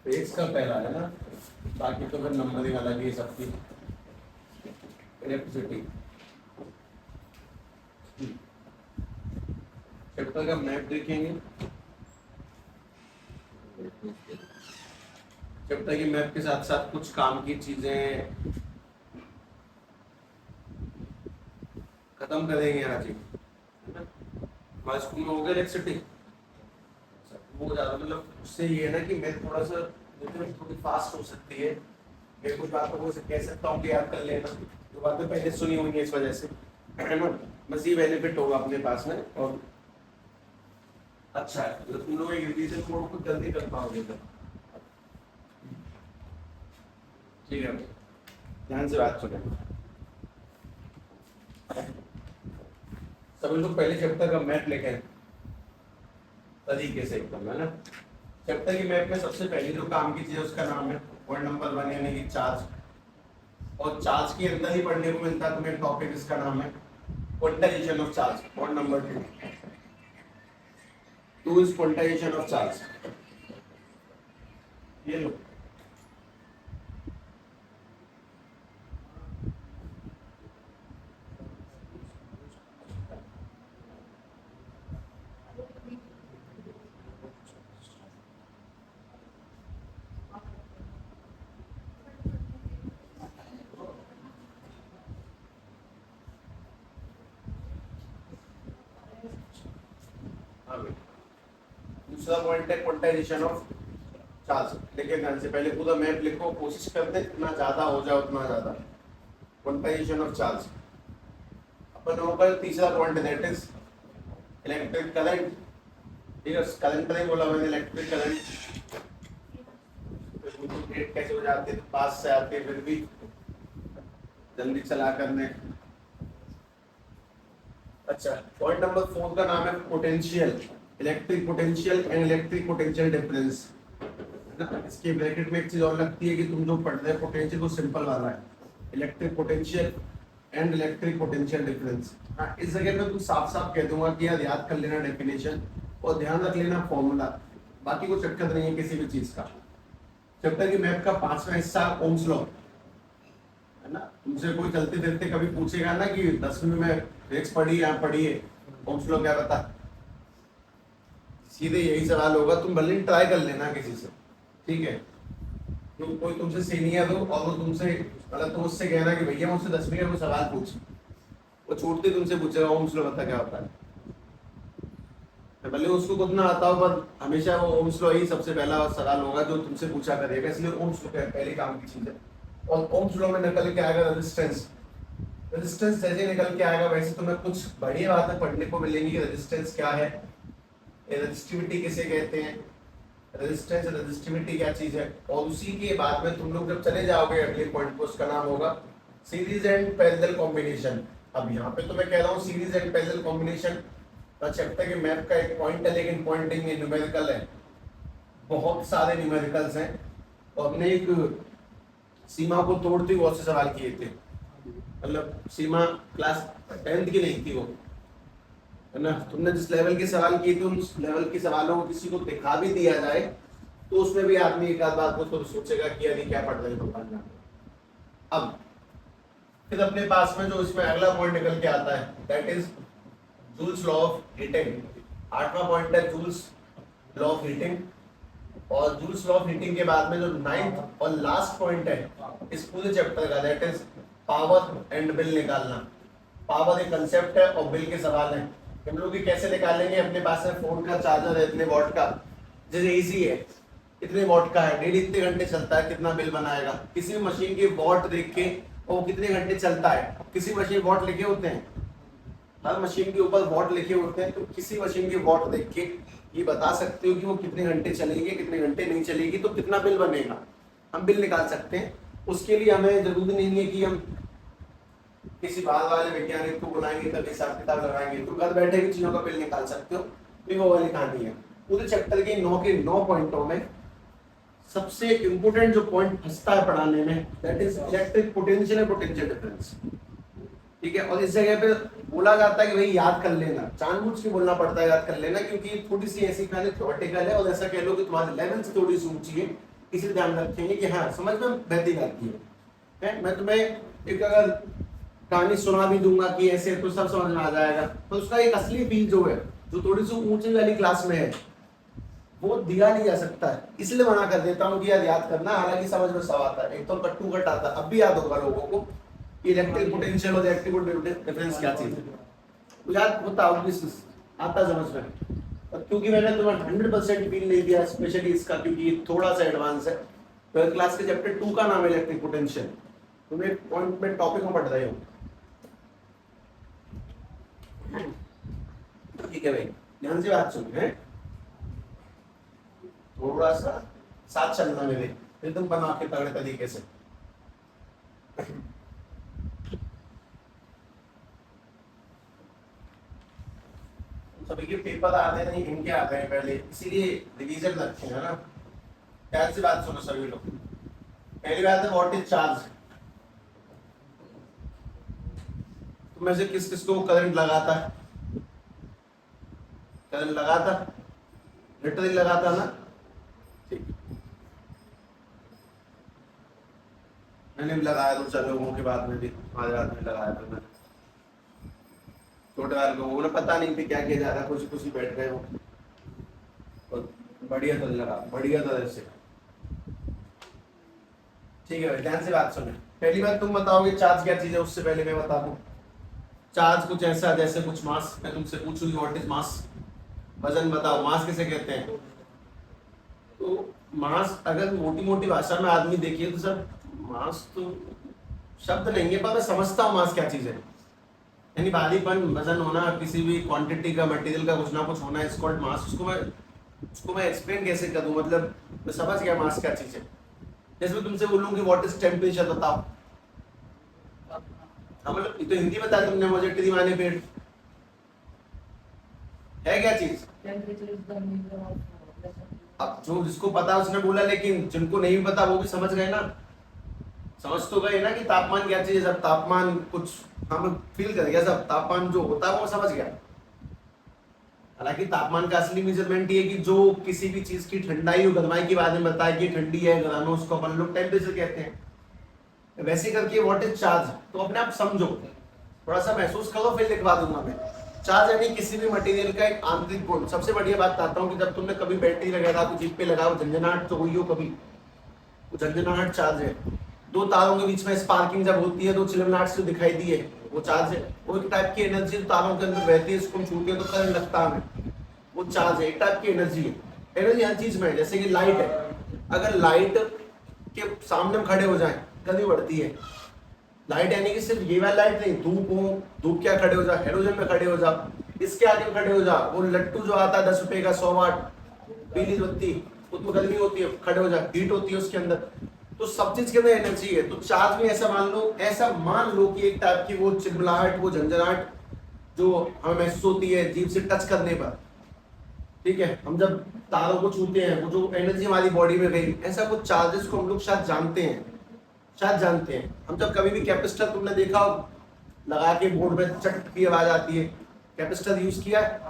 Page का पहला है ना, बाकी तो फिर नंबरिंग अलग ही सबकी। इलेक्ट्रिसिटी चैप्टर का मैप देखेंगे। चैप्टर के मैप के साथ साथ कुछ काम की चीजें खत्म करेंगे आज ही, है ना। हमारे स्कूल में हो गया इलेक्ट्रिसिटी, वो ज्यादा मतलब उससे ये है ना कि मैं थोड़ा सा थोड़ी फास्ट हो सकती है। मैं कुछ बातों को कह सकता हूँ कि याद कर लेना, जो बातें पहले सुनी हुई है इस वजह से, है ना। बस ये बेनिफिट होगा अपने पास में। और अच्छा है तो तुम लोग एक रिवीजन मोड को जल्दी कर पाओगे तो ठीक है। ध्यान से बात सुने सभी लोग। पहले चैप्टर का मैप लेके आए तरीके से एकदम, है ना। चैप्टर की मैप में सबसे पहले जो काम की चीज है उसका नाम है पॉइंट नंबर 1 यानी कि चार्ज। और चार्ज के अंदर ही पढ़ने को मिलता है तुम्हें टॉपिक, इसका नाम है quantization of charge. Point number 2 is quantization of charge. ये लो दूसरा पॉइंट है क्वांटाइजेशन ऑफ चार्ज। लेकिन ध्यान से पहले पूरा मैप लिखो, कोशिश करते जितना ज्यादा हो जाए उतना ज्यादा। क्वांटाइजेशन ऑफ चार्ज अपन होगा तीसरा point, that is electric current. ठीक है, करंट नहीं बोला मैंने, इलेक्ट्रिक करंट। कैसे हो जाते हैं, पास से आते फिर भी जल्दी चला करने। अच्छा, पॉइंट नंबर 4 का नाम है potential, electric potential and electric potential difference. इसके ब्रैकेट में एक चीज और लगती है कि तुम जो पढ़ रहे हो पोटेंशियल वो सिंपल वाला है, electric potential and electric potential difference. हाँ, इस जगह पे तुम साफ साफ कह दूंगा कि यार याद कर लेना डेफिनेशन और ध्यान रख लेना फॉर्मूला, बाकी कोई चक्कर नहीं है किसी भी चीज का। चैप्टर की मैथ का 5वां हिस्सा ओम्स लॉ, है ना। तुमसे कोई चलते फिरते कभी पूछेगा ना कि 10वीं में फिजिक्स पढ़ी यहाँ पढ़ी है, ओम्स लॉ क्या बता, सीधे यही सवाल होगा। तुम भले ट्राई कर लेना किसी से, ठीक है। तो कोई तुमसे सीनियर हो और वो तुमसे मतलब तुम उससे कहना कि भैया मुझसे 10वीं का कोई सवाल पूछ, वो छूटते तुमसे पूछेगा ओम्स लॉ बता क्या होता है। तो भले उसको खुद ना आता हो पर हमेशा वो ओम्स लॉ ही सबसे पहला सवाल होगा जो तुमसे पूछा करेगा, इसलिए ओम्स लॉ पहले काम की चीज है। और ओम्स लॉ में निकल के आएगा रेजिस्टेंस। रेजिस्टेंस जैसे निकल के आएगा वैसे तुम्हें कुछ बढ़िया बातें पढ़ने को मिलेंगी कि रेजिस्टेंस क्या है, रेजिस्टिविटी किसे कहते हैं, रेजिस्टेंस रेजिस्टिविटी क्या चीज है। और उसी के बाद में तुम लोग जब चले जाओगे अगले पॉइंट पे, उसका नाम होगा सीरीज एंड पैरेलल कॉम्बिनेशन। अब यहाँ पे तो मैं कह रहा हूँ series and parallel combination chapter के मैप का एक पॉइंट है, लेकिन पॉइंटिंग में न्यूमेरिकल है, बहुत सारे न्यूमेरिकल्स हैं। और हमने एक सीमा को तोड़ते हुए बहुत से सवाल किए थे, मतलब सीमा क्लास 10th की नहीं थी वो, है ना। तुमने जिस लेवल के सवाल किए थे उस लेवल के सवालों को किसी को दिखा भी दिया जाए तो उसमें भी आदमी एक आध बात को तो सोचेगा कि अरे क्या पढ़ रहे हैं भगवान जाने। अब फिर अपने पास में जो इसमें अगला पॉइंट निकल के आता है that is Joule's law of heating. 8वां पॉइंट है जूल्स लॉ ऑफ हीटिंग। और जूल्स लॉ ऑफ हीटिंग के बाद में जो 9th और लास्ट पॉइंट है इस पूरे चैप्टर का that is power and bill निकालना। पावर एक कंसेप्ट है और बिल के सवाल है। हम लोग ये कैसे निकालेंगे, अपने पास में फोन का चार्जर है इतने वॉट का, जैसे इजी है, इतने वॉट का है, डेली इतने घंटे चलता है, कितना बिल बनाएगा। किसी भी मशीन के वॉट देख के वो कितने घंटे चलता है, किसी मशीन वॉट लिखे होते हैं, हर मशीन के ऊपर वॉट लिखे होते हैं, तो किसी मशीन के वॉट देख के ये बता सकते हो कि वो कितने घंटे चलेगी, कितने घंटे नहीं चलेगी, तो कितना बिल बनेगा, हम बिल निकाल सकते हैं। उसके लिए हमें जरूरी नहीं है कि हम किसी बाहर वाले वैज्ञानिक को बुलाएंगे तब हिसाब किताब लगाएंगे, तो घर बैठे भी चीजों का बिल निकाल सकते हो। तो वो वाली कहानी है। पूरे चैप्टर के 9 पॉइंटों में सबसे इंपोर्टेंट जो पॉइंट फंसता है पढ़ाने में that is electric potential and potential difference, ठीक है। और इस जगह पे बोला जाता है कि भाई याद कर लेना, जानबूझ के बोलना पड़ता है याद कर लेना, क्योंकि थोड़ी सी ऐसी कहानी थ्योरेटिकल है और ऐसा कह लो कि तुम्हारी लेवल से थोड़ी सी ऊंची है, इसे ध्यान रखेंगे कि हाँ समझ में बेहतरीन आती है। मैं तुम्हें एक अगर कहानी सुना भी दूंगा कि ऐसे तो सब समझ में आ जाएगा, तो उसका एक असली फील जो है, जो थोड़ी सी ऊंची वाली क्लास में है, वो दिया नहीं जा सकता है। इसलिए मना कर देता हूँ कि यार याद करना, हालांकि समझ में सब आता है, एक तो कट्टू कट आता है। अब भी याद होगा लोगों को कि इलेक्ट्रिक पोटेंशियल और इलेक्ट्रिक डिफरेंस क्या चीज है, तो याद होता आता समझ में। और क्योंकि मैंने तुम्हें 100% फील नहीं दिया स्पेशली इसका, क्योंकि थोड़ा सा एडवांस है। 12th क्लास के चैप्टर 2 का नाम है इलेक्ट्रिक पोटेंशियल, तुम एक पॉइंट में टॉपिक में पढ़ रहे हो। ठीक है भाई, ध्यान से बात सुनिए, थोड़ा सा साथ चलना मेरे, फिर तुम बना के तगड़े तरीके से। सभी के पेपर आते नहीं, इनके आते हैं पहले, इसीलिए रिवीजन रखे है ना। ध्यान से बात सुनो सभी लोग। पहली बात है व्हाट इज चार्ज। तुम में से किस किस को करंट लगाता है? करंट लगाता, लिटरली लगाता ना? ठीक, मैंने भी लगाया दो चार लोगों के बाद में भी, हमारे बाद में लगाया था मैंने। छोटे वाले लोगों ने पता नहीं थी क्या किया जा रहा है, खुशी खुशी बैठ गए हो, और बढ़िया तरह लगा, बढ़िया तरह से। ठीक है भाई, ध्यान से बात सुने। पहली बात तुम बताओगे चार्ज क्या चीज है, उससे पहले मैं बता दूं। चार्ज कुछ ऐसा जैसे कुछ मास, मैं तुमसे पूछूंगी व्हाट इज मास, वजन बताओ, मास किसे कहते हैं? तो मास अगर मोटी मोटी भाषा में आदमी देखिए तो सर, मास तो शब्द नहीं है, पर मैं समझता हूँ मास क्या चीज है। यानी भारीपन, वजन होना, किसी भी क्वांटिटी का, मटेरियल का कुछ ना कुछ होना, इज कॉल्ड मास। उसको मैं एक्सप्लेन कैसे करूं, मतलब मैं समझ गया मास क्या चीज है। जैसे मैं तुमसे बोलूं कि व्हाट इज टेम्परेचर, बताओ। हाँ मतलब ये तो हिंदी बता तुमने मुझे, टी माने पेट है क्या चीज? अब जो जिसको पता उसने बोला, लेकिन जिनको नहीं पता वो भी समझ गए ना, समझ तो गए ना कि तापमान क्या चीज है। जब तापमान कुछ हम फील कर गया, सब तापमान जो होता है वो समझ गया। हालांकि तापमान का असली मेजरमेंट ये है कि जो किसी भी चीज की ठंडाई और गर्माई के बारे में बताया कि ठंडी है गर्म, उसको अपन लोग टेम्परेचर कहते हैं। वैसे करके व्हाट इज चार्ज, तो अपने आप समझो, थोड़ा सा महसूस करो, फिर लिखवा दूंगा मैं। चार्ज यानी किसी भी मटेरियल का एक आंतरिक गुण। सबसे बढ़िया बात बताता हूँ कि जब तुमने कभी बैटरी लगाया तो जीप पे लगाओ, झंझनाहट तो हुई हो कभी, वो झंझनाहट चार्ज है। दो तारों के बीच में स्पार्किंग जब होती है तो चिलमनाहट से दिखाई दी है, वो चार्ज है। वो एक टाइप की एनर्जी तारों के अंदर बहती है, इसको छूटे तो करंट लगता है हमें, वो चार्ज है, एक टाइप की एनर्जी है। एनर्जी हर चीज में है, जैसे कि लाइट है, अगर लाइट के सामने हम खड़े हो जाए कभी बढ़ती है लाइट, यानी कि सिर्फ ये वाला लाइट नहीं, धूप हो, धूप क्या खड़े हो जाओ, हेलोजन में खड़े हो जाओ, इसके आगे खड़े हो जाओ, वो लट्टू जो आता है 10 रुपए का 100 वाट पीली बत्ती, उसमें गर्मी होती है, खड़े हो जाओ, हीट होती है उसके अंदर। तो सब चीज के अंदर एनर्जी है। तो चार्ज में ऐसा मान लो कि एक टाइप की वो चिलमिलाहट, वो झंझनाहट जो हमें महसूस होती है जीभ से टच करने पर, ठीक है, हम जब तारों को छूते हैं, वो जो एनर्जी हमारी बॉडी में गई, ऐसा कुछ चार्जेस को हम लोग शायद जानते हैं, शायद जानते हैं। हम जब कभी भी कैपेसिटर तुमने देखा हो लगा के बोर्ड पे चट की आवाज आती है, कैपेसिटर यूज किया है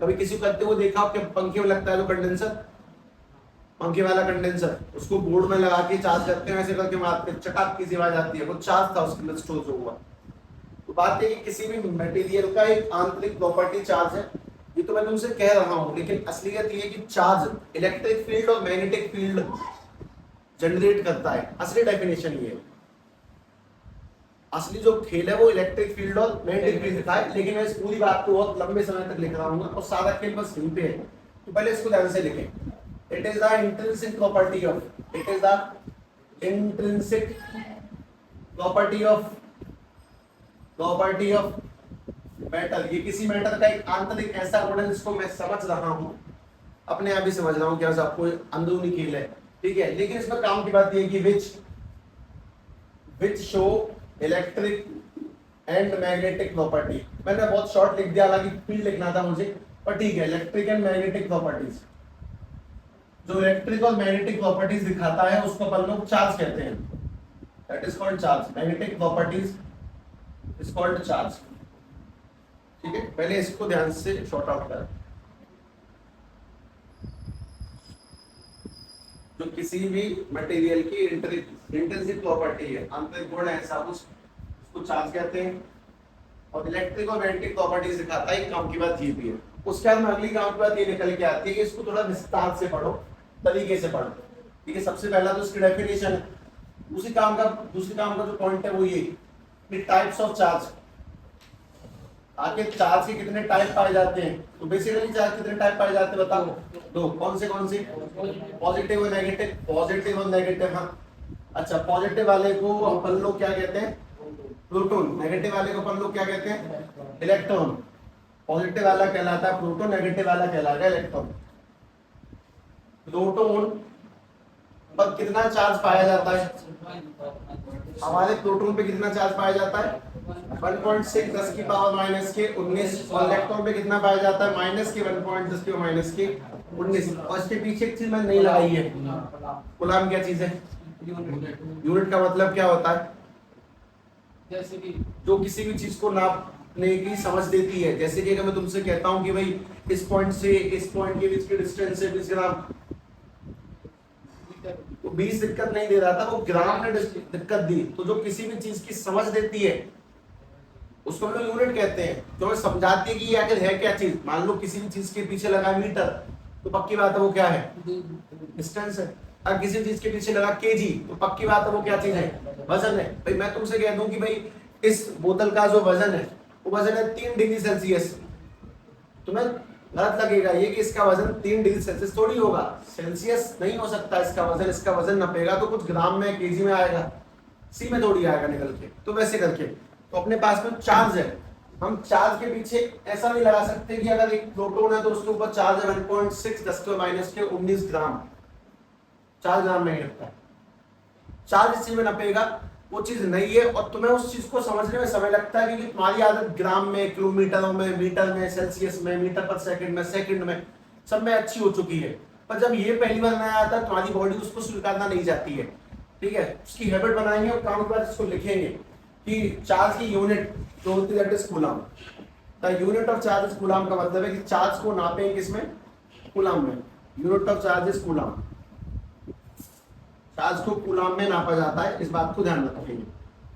कभी किसी को करते हुए देखा हो कि पंखे में लगता है जो कंडेंसर, पंखे वाला कंडेंसर, उसको बोर्ड में लगा के चार्ज करते हैं, ऐसे करके मारते हैं, चटाक की आवाज आती है, वो चार्ज था उसके अंदर स्टोर जो हुआ। तो बात है कि किसी भी मटेरियल का एक आंतरिक प्रॉपर्टी चार्ज है, ये तो मैं तुमसे कह रहा हूं, लेकिन असलियत ये है कि चार्ज इलेक्ट्रिक फील्ड और मैग्नेटिक फील्ड जनरेट करता है। असली डेफिनेशन ये है, असली जो खेल है वो इलेक्ट्रिक फील्ड और मैग्नेटिक फील्ड का है। लेकिन मैं इस पूरी बात को बहुत लंबे समय तक लिख रहा हूँ और सारा खेल बस यहीं पे है, तो पहले इसको ध्यान से लिखें। It is the intrinsic property of, it is the intrinsic property of metal. ये किसी मेटल का एक आंतरिक ऐसा गुण है जिसको मैं समझ रहा हूँ, अपने आप ही समझ रहा हूँ, क्या आपको अंदरूनी खेल है, ठीक है। लेकिन इसमें काम की बात ये है कि which show electric and magnetic property. मैंने बहुत शॉर्ट लिख दिया, हालांकि फील्ड लिखना था मुझे, पर ठीक है। इलेक्ट्रिक एंड मैग्नेटिक प्रॉपर्टीज, जो इलेक्ट्रिक और मैग्नेटिक प्रॉपर्टीज दिखाता है उसको अपन लोग चार्ज कहते हैं, that is called charge. Magnetic properties is called charge, ठीक है। पहले इसको ध्यान से शॉर्ट आउट करें। जो किसी भी मटेरियल की इंट्रिंसिक प्रॉपर्टी है, आंतरिक गुण है, ऐसा उसको चार्ज कहते हैं। और इलेक्ट्रिक और मैग्नेटिक प्रॉपर्टी दिखाता है। एक काम की बात ये भी है। उसके बाद में अगली काम की बात ये निकल के आती है कि इसको थोड़ा विस्तार से पढ़ो, तरीके से पढ़ो। ठीक है, सबसे पहला तो इसकी डेफिनेशन है। दूसरे काम का जो पॉइंट है वो ये कि टाइप्स ऑफ चार्ज, आखिर चार्ज के कितने टाइप पाए जाते हैं। तो बेसिकली चार्ज कितने टाइप पाए जाते हैं बताओ? दो। कौन से? पॉजिटिव और नेगेटिव। पॉजिटिव और नेगेटिव। हाँ, अच्छा, पॉजिटिव वाले को अपन लोग क्या कहते हैं? प्रोटॉन। नेगेटिव वाले को अपन लोग क्या कहते हैं? इलेक्ट्रॉन। पॉजिटिव वाला कहलाता है प्रोटॉन, नेगेटिव वाला कहलाता है इलेक्ट्रॉन। प्रोटॉन पर कितना चार्ज पाया जाता है? हमारे प्रोटॉन पे कितना चार्ज पाया जाता है? 1.6 10 की पावर माइनस के 19। और इलेक्ट्रॉन पे कितना पाया जाता है? माइनस के 1.10 की माइनस के 19। और इसके पीछे एक चीज मैंने नहीं लगाई है। कूलम क्या चीज है? यूनिट का मतलब क्या होता है? जैसे कि जो किसी भी चीज को नापने की समझ देती है। जैसे कि अगर मैं तुमसे कहता हूं कि भाई इस पॉइंट से इस पॉइंट के बीच की डिस्टेंस है 20 ग्राम, तो 20 दिक्कत नहीं दे रहा था, वो ग्राम ने दिक्कत दी। तो जो किसी भी चीज की समझ देती है उसको हम लोग यूनिट कहते हैं। जो हमें समझाती है कि ये आखिर है क्या चीज। मान लो किसी भी चीज के पीछे लगा मीटर, तो पक्की बात है वो क्या है? डिस्टेंस है। अगर किसी चीज के पीछे लगा केजी, तो पक्की बात है वो क्या चीज है? वजन है। भाई मैं तुमसे कह दूं कि भाई इस बोतल का जो वजन है वो वजन है 3 डिग्री सेल्सियस, तुम्हें गलत लगेगा ये कि इसका वजन 3 डिग्री सेल्सियस थोड़ी होगा। सेल्सियस नहीं हो सकता इसका वजन नपेगा तो कुछ ग्राम में केजी में आएगा, सी में थोड़ी आएगा निकल के। तो वैसे करके तो अपने पास में चार्ज है, हम चार्ज के पीछे ऐसा नहीं लगा सकते कि अगर एक प्रोटॉन है तो उसके ऊपर चार्ज है 1.6 10 की माइनस के 19 ग्राम। 4 ग्राम नहीं लगता है। चार्ज इस चीज में नपेगा, वो चीज नहीं है। और तुम्हें उस चीज को समझने में समय लगता है क्योंकि तुम्हारी आदत ग्राम में, किलोमीटरों में, मीटर में, सेल्सियस में, मीटर पर सेकंड में सब में अच्छी हो चुकी है। पर जब ये पहली बार नया आता है तुम्हारी बॉडी उसको स्वीकारना नहीं चाहती है। ठीक है, उसकी हैबिट बनाएंगे और काम के बाद इसको लिखेंगे कि चार्ज की यूनिट जो होती है that is coulomb. The unit of charge is coulomb का मतलब है कि चार्ज को नापेंगे किसमें? कूलम में। Unit of charge is coulomb. Charge को कूलम में नापा जाता है, इस बात को ध्यान रखेंगे।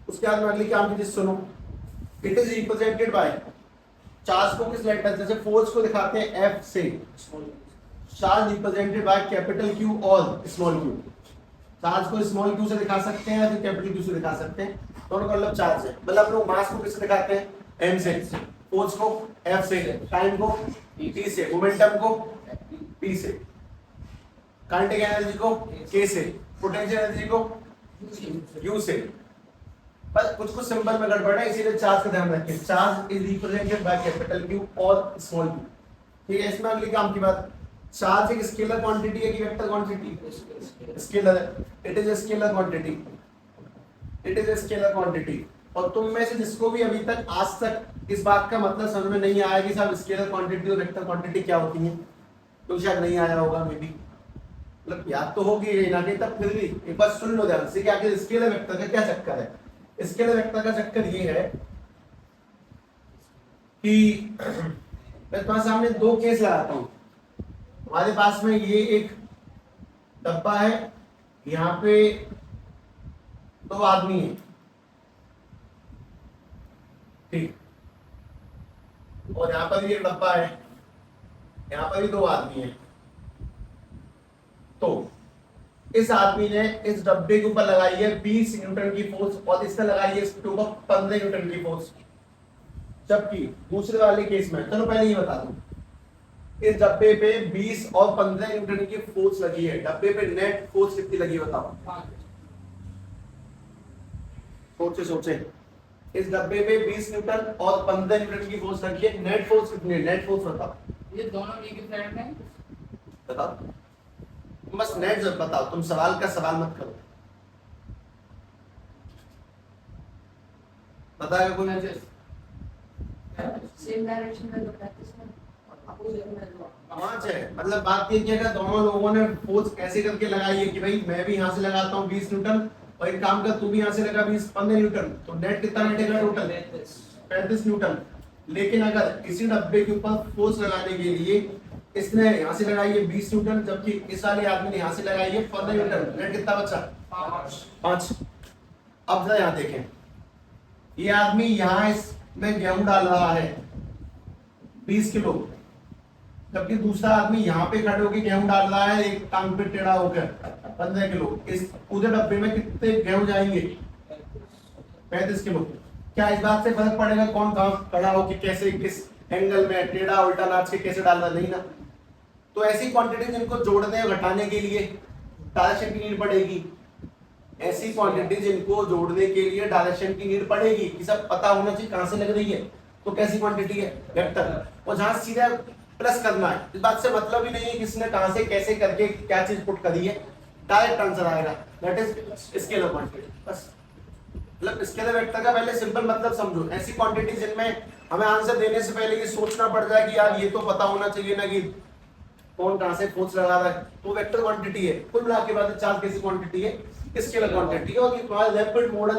उसके बाद में अगली काम की चीज सुनो। It is represented by, charge को किस लेटर, जैसे फोर्स को दिखाते हैं एफ से, charge represented by capital Q और स्मॉल क्यू। चार्ज को स्मॉल क्यू से दिखा सकते हैं या फिर कैपिटल क्यू से दिखा सकते हैं, दोनों का मतलब चार्ज है। मतलब लोग मास को किससे दिखाते हैं? एम से, फोर्स को एफ से, टाइम को टी से, मोमेंटम को पी से, काइनेटिक एनर्जी को के से, पोटेंशियल एनर्जी को यू से। पर कुछ सिंबल में गड़बड़ है, इसीलिए चार्ज का ध्यान रखें। Charge is represented by capital Q और स्मॉल क्यू। ठीक है, इसमें अगली काम की बात, चार्ज एक स्केलर क्वांटिटी है कि वेक्टर क्वांटिटी? स्केलर है। It is a scalar quantity. It is a scalar quantity. और तुम में से जिसको भी अभी तक आज तक इस बात का मतलब समझ में नहीं आया कि साहब स्केलर क्वांटिटी और वेक्टर क्वांटिटी क्या होती है, तो शायद नहीं आया होगा, मे बी मतलब याद तो होगी ना, नहीं तब फिर भी एक बार सुन लो ध्यान से कि आखिर स्केलर वेक्टर का क्या चक्कर है। स्केलर वेक्टर का चक्कर ये है कि मैं तुम्हारे सामने दो केस लगाता हूं। हमारे पास में ये एक डब्बा है, यहाँ पे दो आदमी है, ठीक, और यहाँ पर भी एक डब्बा है, यहाँ पर भी दो आदमी है। तो इस आदमी ने इस डब्बे के ऊपर लगाई है 20 न्यूटन की फोर्स और इसने लगाई है इसके ऊपर 15 न्यूटन की फोर्स। जबकि दूसरे वाले केस में, चलो पहले ये बता दूं, इस डब्बे पे 20 और 15 न्यूटन की फोर्स लगी है। डब्बे पे नेट फोर्स कितनी लगी बताओ? सोचे इस डब्बे पे 20 न्यूटन और 15 न्यूटन की फोर्स लगी है। नेट फोर्स कितनी है? नेट फोर्स बताओ। ये दोनों एक ही साइड में बताओ, बस नेट जब बताओ, तुम सवाल का सवाल मत करो। बताएगा कोई? सेम डायरेक्शन में तो प्रैक्टिस में पांच है। मतलब बात ये कि अगर दोनों लोगों ने फोर्स ऐसे करके लगाई है कि भाई मैं भी यहां से लगाता हूं 20 न्यूटन और एक काम कर तू भी यहां से लगा 15 न्यूटन, तो नेट कितना बैठेगा टोटल? 35 न्यूटन। लेकिन अगर इसी डब्बे के ऊपर फोर्स लगाने के लिए इसने यहाँ से लगाई है 20 न्यूटन, जबकि इस वाले आदमी ने यहाँ से लगाई है 15 न्यूटन। नेट कितना बचा? 5। अब जरा यहाँ देखें, ये आदमी यहाँ इसमें गेहूं डाल रहा है 20 किलो, जबकि दूसरा आदमी यहाँ पे खड़े होकर गेहूं डाल रहा है एक टांग पे टेढ़ा होकर 15 किलो। इस पूरे डब्बे में कितने गेहूं जाएंगे? 35 किलो। क्या इस बात से फर्क पड़ेगा कौन कहाँ खड़ा होकर कैसे किस एंगल में टेढ़ा उल्टा नाच के कैसे डाल रहा? नहीं ना। तो ऐसी क्वांटिटी जिनको जोड़ने और घटाने के लिए डायरेक्शन की नीड पड़ेगी, ऐसी क्वांटिटी जिनको जोड़ने के लिए डायरेक्शन की नीड पड़ेगी, कि सब पता होना चाहिए कहां से लग रही है, तो कैसी क्वांटिटी है? वेक्टर। और जहां सीधा प्लस करना है, इस बात से मतलब ही नहीं है किसने कहां से कैसे करके क्या चीज पुट करी है, डायरेक्ट आंसर आएगा, दैट इज स्केलर क्वांटिटी। बस मतलब स्केलर वेक्टर का पहले सिंपल मतलब समझो, ऐसी क्वांटिटी जिनमें हमें आंसर देने से पहले ये सोचना पड़ जाए कि यार ये तो पता होना चाहिए ना कि कौन कहां से फोर्स लगा रहा है, तो वेक्टर क्वांटिटी है। कुल मिला के बाद चार्ज कैसी क्वांटिटी है? Scalar quantity. और ये तुम्हारा रैपिड मॉडल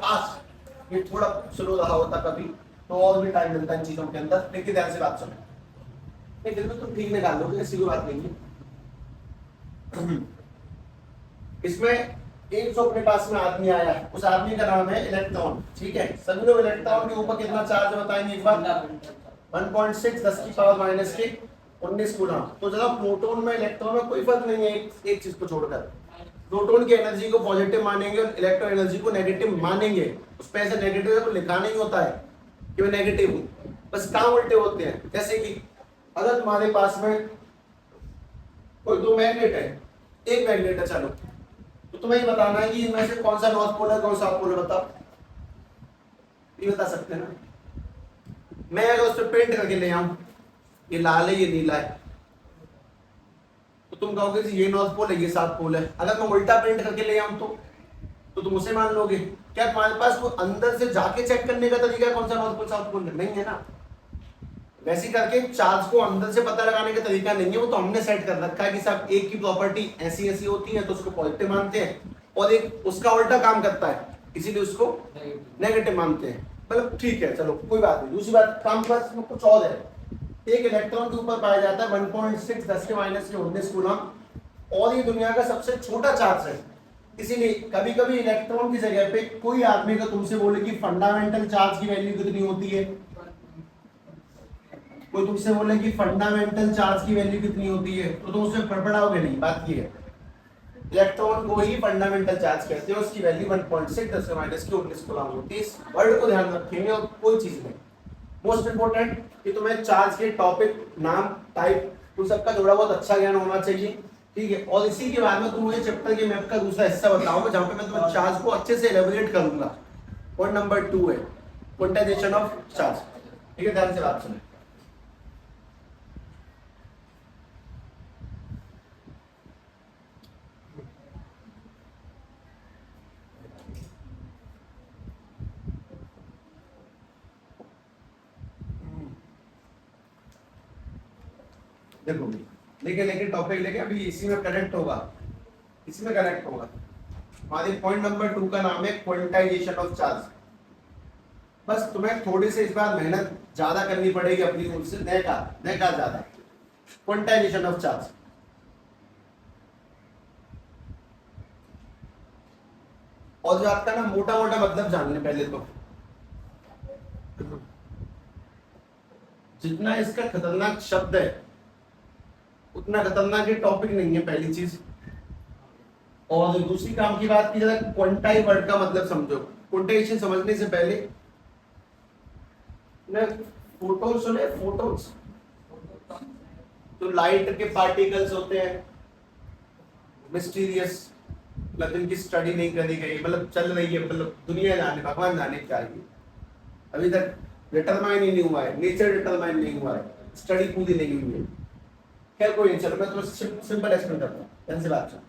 फास्ट, ये थोड़ा स्लो रहा होता कभी तो और भी टाइम मिलता है इन चीजों के अंदर, लेकिन ध्यान से बात सुनो, नहीं दिल में तुम ठीक निकाल लोगे, ऐसी कोई बात नहीं है। इसमें एक जो अपने पास में आदमी आया, उस आदमी का नाम है इलेक्ट्रॉन, ठीक है। सभी लोग इलेक्ट्रॉन के ऊपर कितना चार्ज बताएंगे एक बार? 1.6 10 की पावर माइनस के 19 कूलम। तो जरा प्रोटॉन में इलेक्ट्रॉन में कोई फर्क नहीं है, एक चीज को छोड़कर। प्रोटॉन की एनर्जी को पॉजिटिव मानेंगे और इलेक्ट्रॉन एनर्जी को नेगेटिव मानेंगे। उस पे ऐसे नेगेटिव को लिखा नहीं होता है कि मैं नेगेटिव हूं, बस काम उल्टे होते हैं। जैसे कि अगर तुम्हारे पास में कोई दो मैग्नेट है, एक मैग्नेट है, चलो, तो तुम्हें ये बताना है कि इनमें से कौन सा नॉर्थ पोल है कौन सा साउथ पोल है, बताओ। ये बता सकते हैं ना? मैं अगर उस पर पेंट करके ले आऊं, ये लाल है ये नीला है, तो तुम कहोगे जी ये नॉर्थ पोल है ये साउथ पोल है। अगर मैं उल्टा पेंट करके ले आऊं तो तुम उसे मान लोगे? क्या तुम्हारे पास कोई अंदर से जाके चेक करने का तरीका है कौन सा नॉर्थ पोल साउथ पोल है? नहीं है ना। वैसे करके चार्ज को अंदर से पता लगाने का तरीका नहीं है, वो तो हमने सेट कर रखा है कि साहब एक की प्रॉपर्टी ऐसी ऐसी होती है तो उसको पॉजिटिव मानते हैं, और एक उसका उल्टा काम करता है इसीलिए उसको नेगेटिव मानते हैं। मतलब ठीक है, चलो कोई बात नहीं। दूसरी बात, काम बस में कुछ और है। एक इलेक्ट्रॉन के ऊपर पाया जाता है 1.6 10 के माइनस के 19 कूलम, और ये दुनिया का सबसे छोटा चार्ज है। इसीलिए कभी कभी इलेक्ट्रॉन की जगह पे कोई आदमी का तुमसे बोले कि फंडामेंटल चार्ज की वैल्यू कितनी होती है, कोई तुमसे बोले कि फंडामेंटल चार्ज की वैल्यू कितनी होती है, तो तुम उसमें फड़फड़ाओगे नहीं। बात ये है, इलेक्ट्रॉन को ही फंडामेंटल चार्ज कहते हैं, उसकी वैल्यू 1.6 10 के माइनस के 19 कूलम होती है। इस वर्ड को ध्यान रखेंगे और कोई चीज नहीं। मोस्ट इंपोर्टेंट कि तुम्हें चार्ज के टॉपिक, नाम, टाइप, उन सबका थोड़ा बहुत अच्छा ज्ञान होना चाहिए, ठीक है। और इसी के बाद में तुम मुझे चैप्टर के मैप का दूसरा हिस्सा बताओगे जहां पे मैं तुम्हें चार्ज को अच्छे से एलेबोरेट करूंगा। पॉइंट नंबर 2 है क्वांटाइजेशन ऑफ चार्ज, ठीक है। ध्यान से बात सुनो। देखो लेके टॉपिक लेके अभी इसी में कनेक्ट होगा, इसी में कनेक्ट होगा। हमारे पॉइंट नंबर 2 का नाम है क्वांटाइजेशन ऑफ चार्ज। बस तुम्हें थोड़ी सी इस बार मेहनत ज्यादा करनी पड़ेगी अपनी ओर से, नए का ज्यादा। क्वांटाइजेशन ऑफ चार्ज, और जो आपका ना मोटा मोटा मतलब जान ले पहले तो। जितना इसका खतरनाक शब्द है उतना खतरनाक ये टॉपिक नहीं है, पहली चीज। और दूसरी काम की बात की जरा क्वांटाई वर्ड का मतलब समझो। क्वांटाइजेशन समझने से पहले फोटोन सुने, फोटोन्स तो लाइट के पार्टिकल्स होते हैं, मिस्टीरियस, मतलब जिनकी स्टडी नहीं करी गई, मतलब चल रही है, मतलब दुनिया जाने, भगवान जाने चाहिए, अभी तक डिटरमाइन ही नहीं हुआ है, नेचर डिटरमाइन नहीं हुआ है, स्टडी पूरी नहीं हुई है। खैर कोई नहीं, चलो मैं तुम्हें सिंपल एक्सप्लेन करता हूँ, ध्यान से बात सुनो।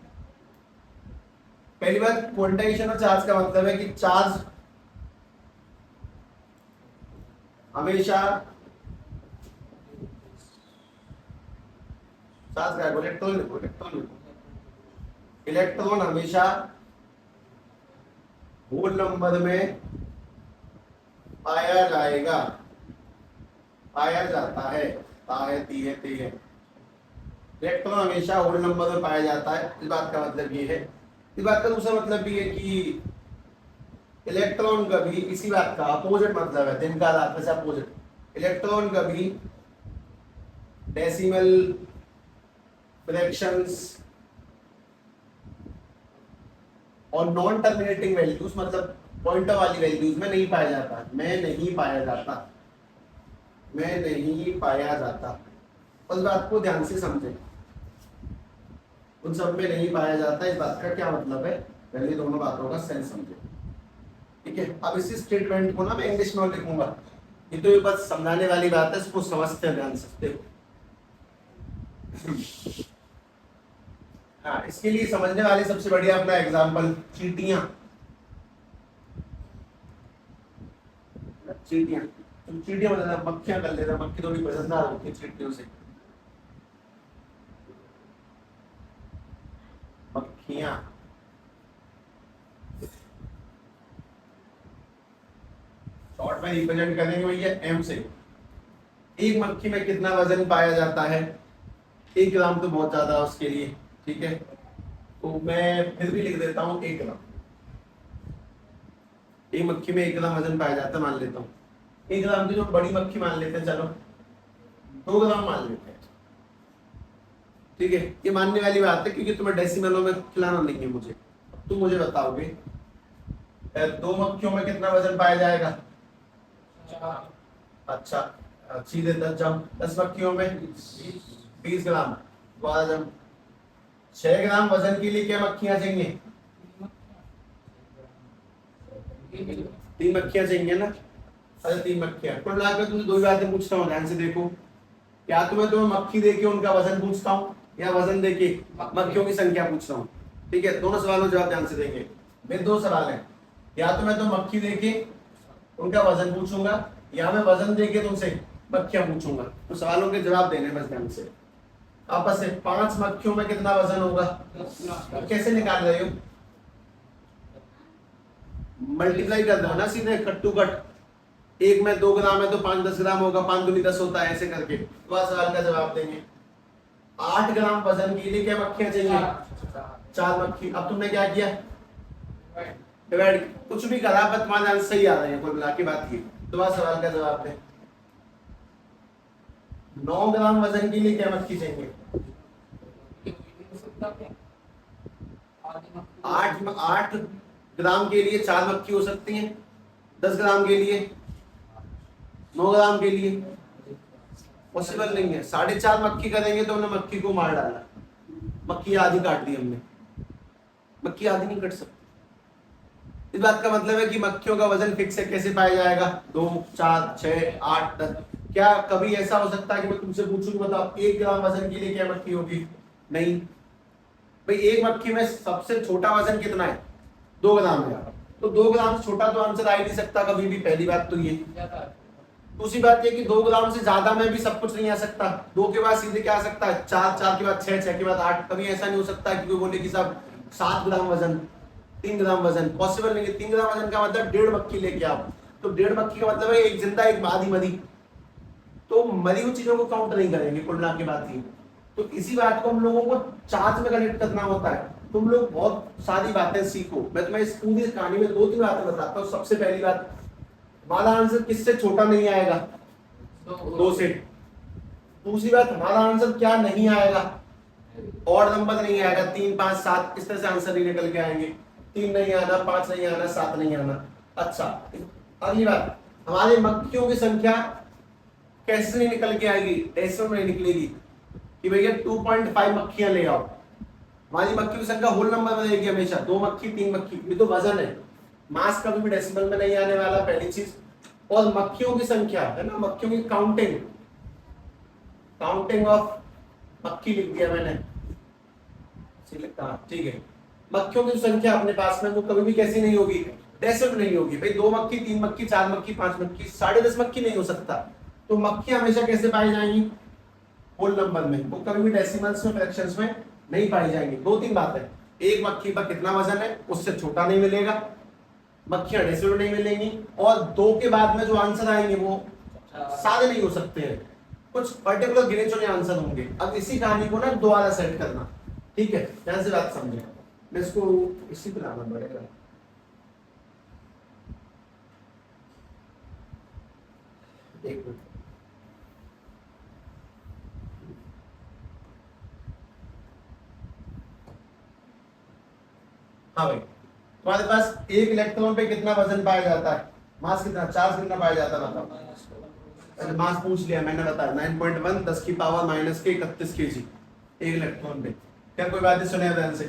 पहली बात, क्वांटाइजेशन ऑफ चार्ज का मतलब है कि चार्ज हमेशा, चार्ज का इलेक्ट्रॉन हमेशा होल नंबर में पाया जाएगा, पाया जाता है, ती है इलेक्ट्रॉन हमेशा होल नंबर में पाया जाता है, इस बात का मतलब ये है। इस बात का दूसरा मतलब भी है कि इलेक्ट्रॉन का भी इसी बात का अपोजिट मतलब है, दिन का रात से अपोजिट। इलेक्ट्रॉन का भी डेसिमल फ्रैक्शंस और नॉन टर्मिनेटिंग वैल्यूज मतलब पॉइंटर वाली वैल्यूज में नहीं पाया जाता, मैं नहीं पाया जाता। उस बात को ध्यान से समझें, उन सब में नहीं पाया जाता, इस बात का क्या मतलब है, पहले दोनों बातों का सेंस समझें। ठीक है, अब इसी स्टेटमेंट को ना मैं इंग्लिश में लिखूंगा, ये तो ये बस समझाने वाली बात है, इसको समझते हैं ध्यान से। देखो हाँ, इसके लिए समझने वाली सबसे बढ़िया अपना एग्जांपल चींटियां। तुम चींटियां मतलब मक्खियां कर लेना, मक्खी थोड़ी वजनदार होती है चींटियों से। मक्खियां शॉर्ट में रिप्रेजेंट करेंगे भैया एम से। एक मक्खी में कितना वजन पाया जाता है? 1 ग्राम तो बहुत ज्यादा है उसके लिए, ठीक है, तो मैं फिर भी लिख देता हूँ 1 ग्राम। एक मक्खी में 1 ग्राम वजन पाया जाता है मान लेता हूँ। 1 ग्राम की जो बड़ी मक्खी मान लेते हैं, चलो 2 ग्राम मान लेते हैं, ठीक है। ये मानने वाली बात है क्योंकि तुम्हें डेसिमलों में खिलाना नहीं है मुझे। तुम मुझे बताओगे 2 मक्खियों में कितना वजन पाया जाएगा? अच्छा, सीधे 10 मक्खियों में 20 ग्राम। 6 ग्राम वजन के लिए क्या मक्खियां चाहिए? 3 मक्खियां चाहिए ना। अरे 3 मक्खियां कुल मिलाकर तुमसे 2 बातें पूछता हूँ, ध्यान से देखो। क्या तुम्हें मक्खी देके उनका वजन पूछता हूँ या वजन देके मक्खियों की संख्या पूछता हूँ? ठीक है, दोनों सवालों जवाब ध्यान से देंगे। मेरे 2 सवाल हैं, या तो मैं तो मक्खी देके उनका वजन पूछूंगा या मैं वजन देके तुमसे मक्खियां पूछूंगा। तो सवालों के जवाब देने बस ध्यान से। आपस से 5 मक्खियों में कितना वजन होगा? तो कैसे निकाल रहे हो? मल्टीप्लाई कर दो ना सीधे, कट टू कट। 1 में 2 ग्राम है तो 5 10 ग्राम होगा, 5 दूनी 10 होता है, ऐसे करके तो सवाल का जवाब देंगे। 8 ग्राम वजन के लिए क्या मक्खियां चाहिए? 4 मक्खी। अब तुमने क्या किया? डिवाइड, कुछ भी करा पर तुम्हारा आंसर सही आ रहा है, कुल मिला के बात की। तो सवाल का जवाब दे। 9 ग्राम वजन के लिए क्या मक्खी चाहिए? 8 ग्राम के लिए 4 मक्खी हो सकती हैं, 10 ग्राम के लिए, 9 ग्राम के लिए पॉसिबल नहीं है। 4.5 मक्खी करेंगे तो हमने मक्खी को मार डाला, मक्खी आधी काट दी हमने, मक्खी आधी नहीं कट सकती। इस बात का मतलब है कि मक्खियों का वजन फिक्स है, कैसे पाया जाएगा? 2 4 6 8 10। क्या कभी ऐसा हो सकता है कि मैं तुमसे पूछूं मतलब 1 ग्राम वजन के लिए क्या मक्खी होगी? नहीं भाई, एक मक्खी में सबसे छोटा वजन कितना है? 2 ग्राम है, तो 2 ग्राम से छोटा तो आंसर आ ही नहीं सकता कभी भी, पहली बात तो ये। दूसरी बात ये कि 2 ग्राम से ज्यादा में भी सब कुछ नहीं आ सकता। 2 के बाद सीधे क्या आ सकता है? 4, 4 के बाद 6, 6 के बाद 8। कभी ऐसा नहीं हो सकता कि कोई बोले कि साहब 7 ग्राम वजन, 3 ग्राम वजन, पॉसिबल नहीं है। 3 ग्राम वजन का मतलब 1.5 मक्खी लेके आओ, तो 1.5 मक्खी का मतलब है एक जिंदा एक आधी मरी, तो मरी हुई चीजों को काउंट नहीं करेंगे कुल मिला के बात ही। तो इसी बात को हम लोगों को चार्ज में कनेक्ट करना होता है। तुम लोग बहुत सारी बातें सीखो, मैं तुम्हें इस पूरी कहानी में 2-3 बातें बताता हूँ। सबसे पहली बात, हमारा आंसर किससे छोटा नहीं आएगा? 2 से। दूसरी बात, हमारा आंसर क्या नहीं आएगा? और नंबर नहीं आएगा, 3 5 7 इस तरह से आंसर नहीं निकल के आएंगे। 3 नहीं आना, 5 नहीं आना, 7 नहीं आना। अच्छा, अगली बात, हमारे मक्खियों की संख्या कैसे नहीं निकल के आएगी? डेसिमल में निकलेगी कि भैया 2.5 मक्खियां ले आओ। हमारी मक्खियों की संख्या होल नंबर में रहेगी हमेशा, 2 मक्खी 3 मक्खी, ये तो वजन है। मास कभी भी डेसिमल में नहीं आने वाला, पहली चीज। और मक्खियों की संख्या है ना, मक्खियों की काउंटिंग ऑफ मक्खी लिख दिया मैंने, ठीक है। मक्खियों की संख्या अपने पास में वो कभी भी कैसी नहीं होगी? डेसिमल नहीं होगी भाई। 2 मक्खी 3 मक्खी 4 मक्खी 5 मक्खी, 10.5 मक्खी नहीं हो सकता। तो मक्खियां हमेशा कैसे पाई जाएंगी? होल नंबर में, वो कभी भी डेसिमल्स में फ्रैक्शंस में नहीं पाई जाएंगी। 2-3 बातें, एक मक्खी का कितना वजन है उससे छोटा नहीं मिलेगा, मक्खियां डेसिमल में नहीं मिलेंगी, और 2 के बाद में जो आंसर आएंगे वो सारे नहीं हो सकते हैं। कुछ पर्टिकुलर गिने चुने आंसर होंगे। अब इसी कहानी को ना दोबारा सेट करना, ठीक है, ध्यान से बात समझे। मैं इसको इसी पे लाना पड़ेगा। एक मिनट, हाँ भाई, तुम्हारे पास एक इलेक्ट्रॉन पे कितना वजन पाया जाता है, मास कितना, चार्ज कितना पाया जाता है बताओ। मैंने मास पूछ लिया, मैंने बताया 9.1 10 की पावर माइनस के 31 केजी एक इलेक्ट्रॉन पे। क्या कोई बात नहीं, सुने ध्यान से।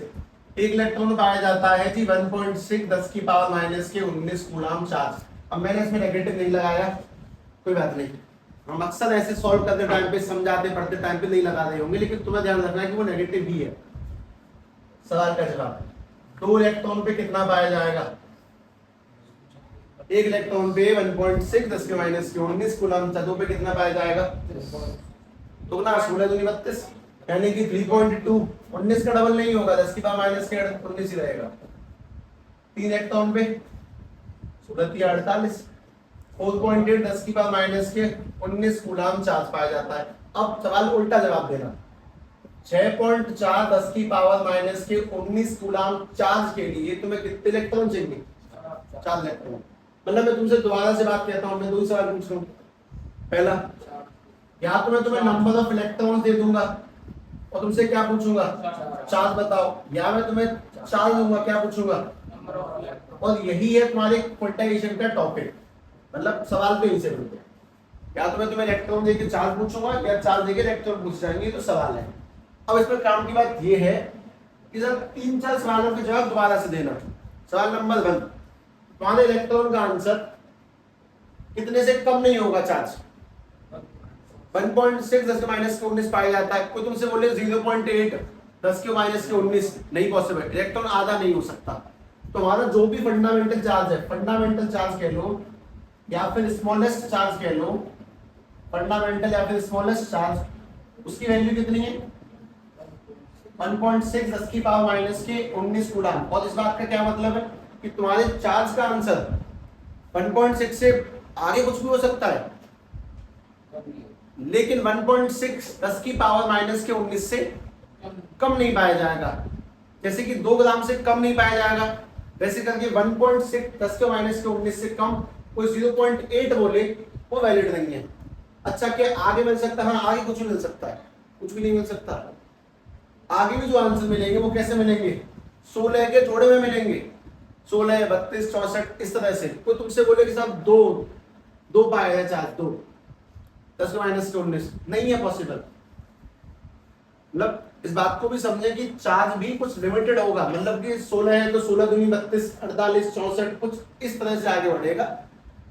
एक इलेक्ट्रॉन पाया जाता है जी 1.6 10 की पावर माइनस के 19 कूलाम चार्ज। अब मैंने इसमें नेगेटिव नहीं लगाया, कोई बात नहीं, हम अक्सर ऐसे सॉल्व करते टाइम पे, समझाते पढ़ते टाइम पे नहीं लगा रहे होंगे, लेकिन तुम्हें ध्यान रखना है कि वो नेगेटिव ही है। सवाल का जवाब, दो इलेक्ट्रॉन पे कितना पाया जाएगा, एक इलेक्ट्रॉन पे 1.6 10 के माइनस के 19 कूलम, दो पे कितना पाया जाएगा, तो ना 16 दूनी 32, यानी कि 3.2, 19 का डबल नहीं होगा, 10 की पावर माइनस के 19 ही रहेगा। तीन इलेक्ट्रॉन पे 16 3 48, 4.8 10 की पावर माइनस के 19 कूलम चार्ज पाया जाता है। अब सवाल को उल्टा जवाब देना, 6.4 10 की पावर माइनस के 19 कूलम चार्ज के लिए तुम्हें कितने इलेक्ट्रॉन चाहिए, 4 इलेक्ट्रॉन। मतलब मैं तुमसे दोबारा से बात कहता हूं, मैं दो सवाल पूछ रहा हूं। पहला, या तो मैं तुम्हें नंबर ऑफ इलेक्ट्रॉन्स दे दूंगा और तुमसे क्या पूछूंगा, चार्ज बताओ, या मैं तुम्हें चार्ज दूंगा, क्या पूछूंगा, नंबर ऑफ इलेक्ट्रॉन। और यही है तुम्हारे क्वांटाइजेशन का टॉपिक, मतलब सवाल पे ही से बोलते हैं। या तो मैं तुम्हें इलेक्ट्रॉन देके चार्ज पूछूंगा या चार्ज देके इलेक्ट्रॉन पूछ जाएंगे, तो सवाल है। अब इसमें काम की बात ये है कि जब 3-4 सवालों के जवाब दोबारा से देना। सवाल नंबर 1, तुम्हारे इलेक्ट्रॉन का आंसर कितने से कम नहीं होगा चार्ज, 1.6 10 के माइनस के 19 पाया जाता है। कोई तुमसे बोले 0.8 10 के माइनस के 19, नहीं पॉसिबल, इलेक्ट्रॉन आधा नहीं हो सकता। तुम्हारा जो भी फंडामेंटल चार्ज है, फंडामेंटल चार्ज कह लो या फिर स्मॉलेस्ट चार्ज कह लो, फंडामेंटल या फिर स्मॉलेस्ट चार्ज, उसकी वैल्यू कितनी है, 1.6 10 की पावर माइनस के 19 कूलम। और इस बात का क्या मतलब है कि तुम्हारे चार्ज का आंसर 1.6 से आगे कुछ भी हो सकता है, लेकिन 1.6 10 की पावर माइनस के 19 से कम नहीं पाया जाएगा। जैसे कि 2 ग्राम से कम नहीं पाया जाएगा, वैसे करके 1.6 10 के माइनस के 19 से कम कोई 0.8 बोले वो वैलिड नहीं है। अच्छा, क्या आगे मिल सकता है, हाँ आगे कुछ भी मिल सकता है, कुछ भी नहीं मिल सकता। आगे भी जो आंसर मिलेंगे वो कैसे मिलेंगे, 16 के जोड़े में मिलेंगे, 16 32 64 इस तरह से। कोई तुमसे बोले कि साहब दो पाया है चार्ज, 2 10 के माइनस के 19, नहीं है पॉसिबल। मतलब इस बात को भी समझे कि चार्ज भी कुछ लिमिटेड होगा, मतलब कि 16 है तो 16 दूनी 32 48 64 कुछ इस तरह से आगे बढ़ेगा,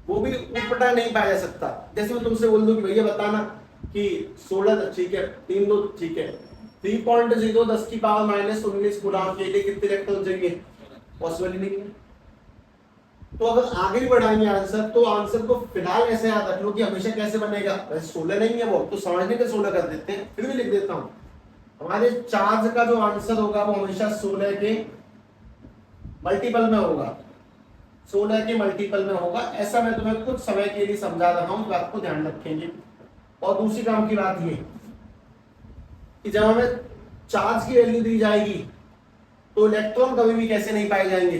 वो भी ऊपटा नहीं पाया जा सकता। जैसे मैं तुमसे बोल दूं कि भैया बताना कि 16 ठीक है, 3 2 ठीक है, 3.0 10 की पावर माइनस 19 कूलम के लिए कितने इलेक्ट्रॉन चाहिए, पॉसिबल ही नहीं है। तो अगर आगे भी बढ़ाएंगे आंसर, तो आंसर को फिलहाल ऐसे याद रख लो कि हमेशा कैसे बनेगा, वैसे 16 नहीं है वो तो समझने के 16 कर देते हैं, फिर भी लिख देता हूं, हमारे चार्ज का जो आंसर होगा वो हमेशा 16 के मल्टीपल में होगा, 16 के मल्टीपल में होगा। ऐसा मैं तुम्हें कुछ समय के लिए समझा रहा हूं, बात को ध्यान रखेंगे। और दूसरी काम की बात ये कि जब हमें चार्ज की वैल्यू दी जाएगी तो इलेक्ट्रॉन कभी भी कैसे नहीं पाए जाएंगे,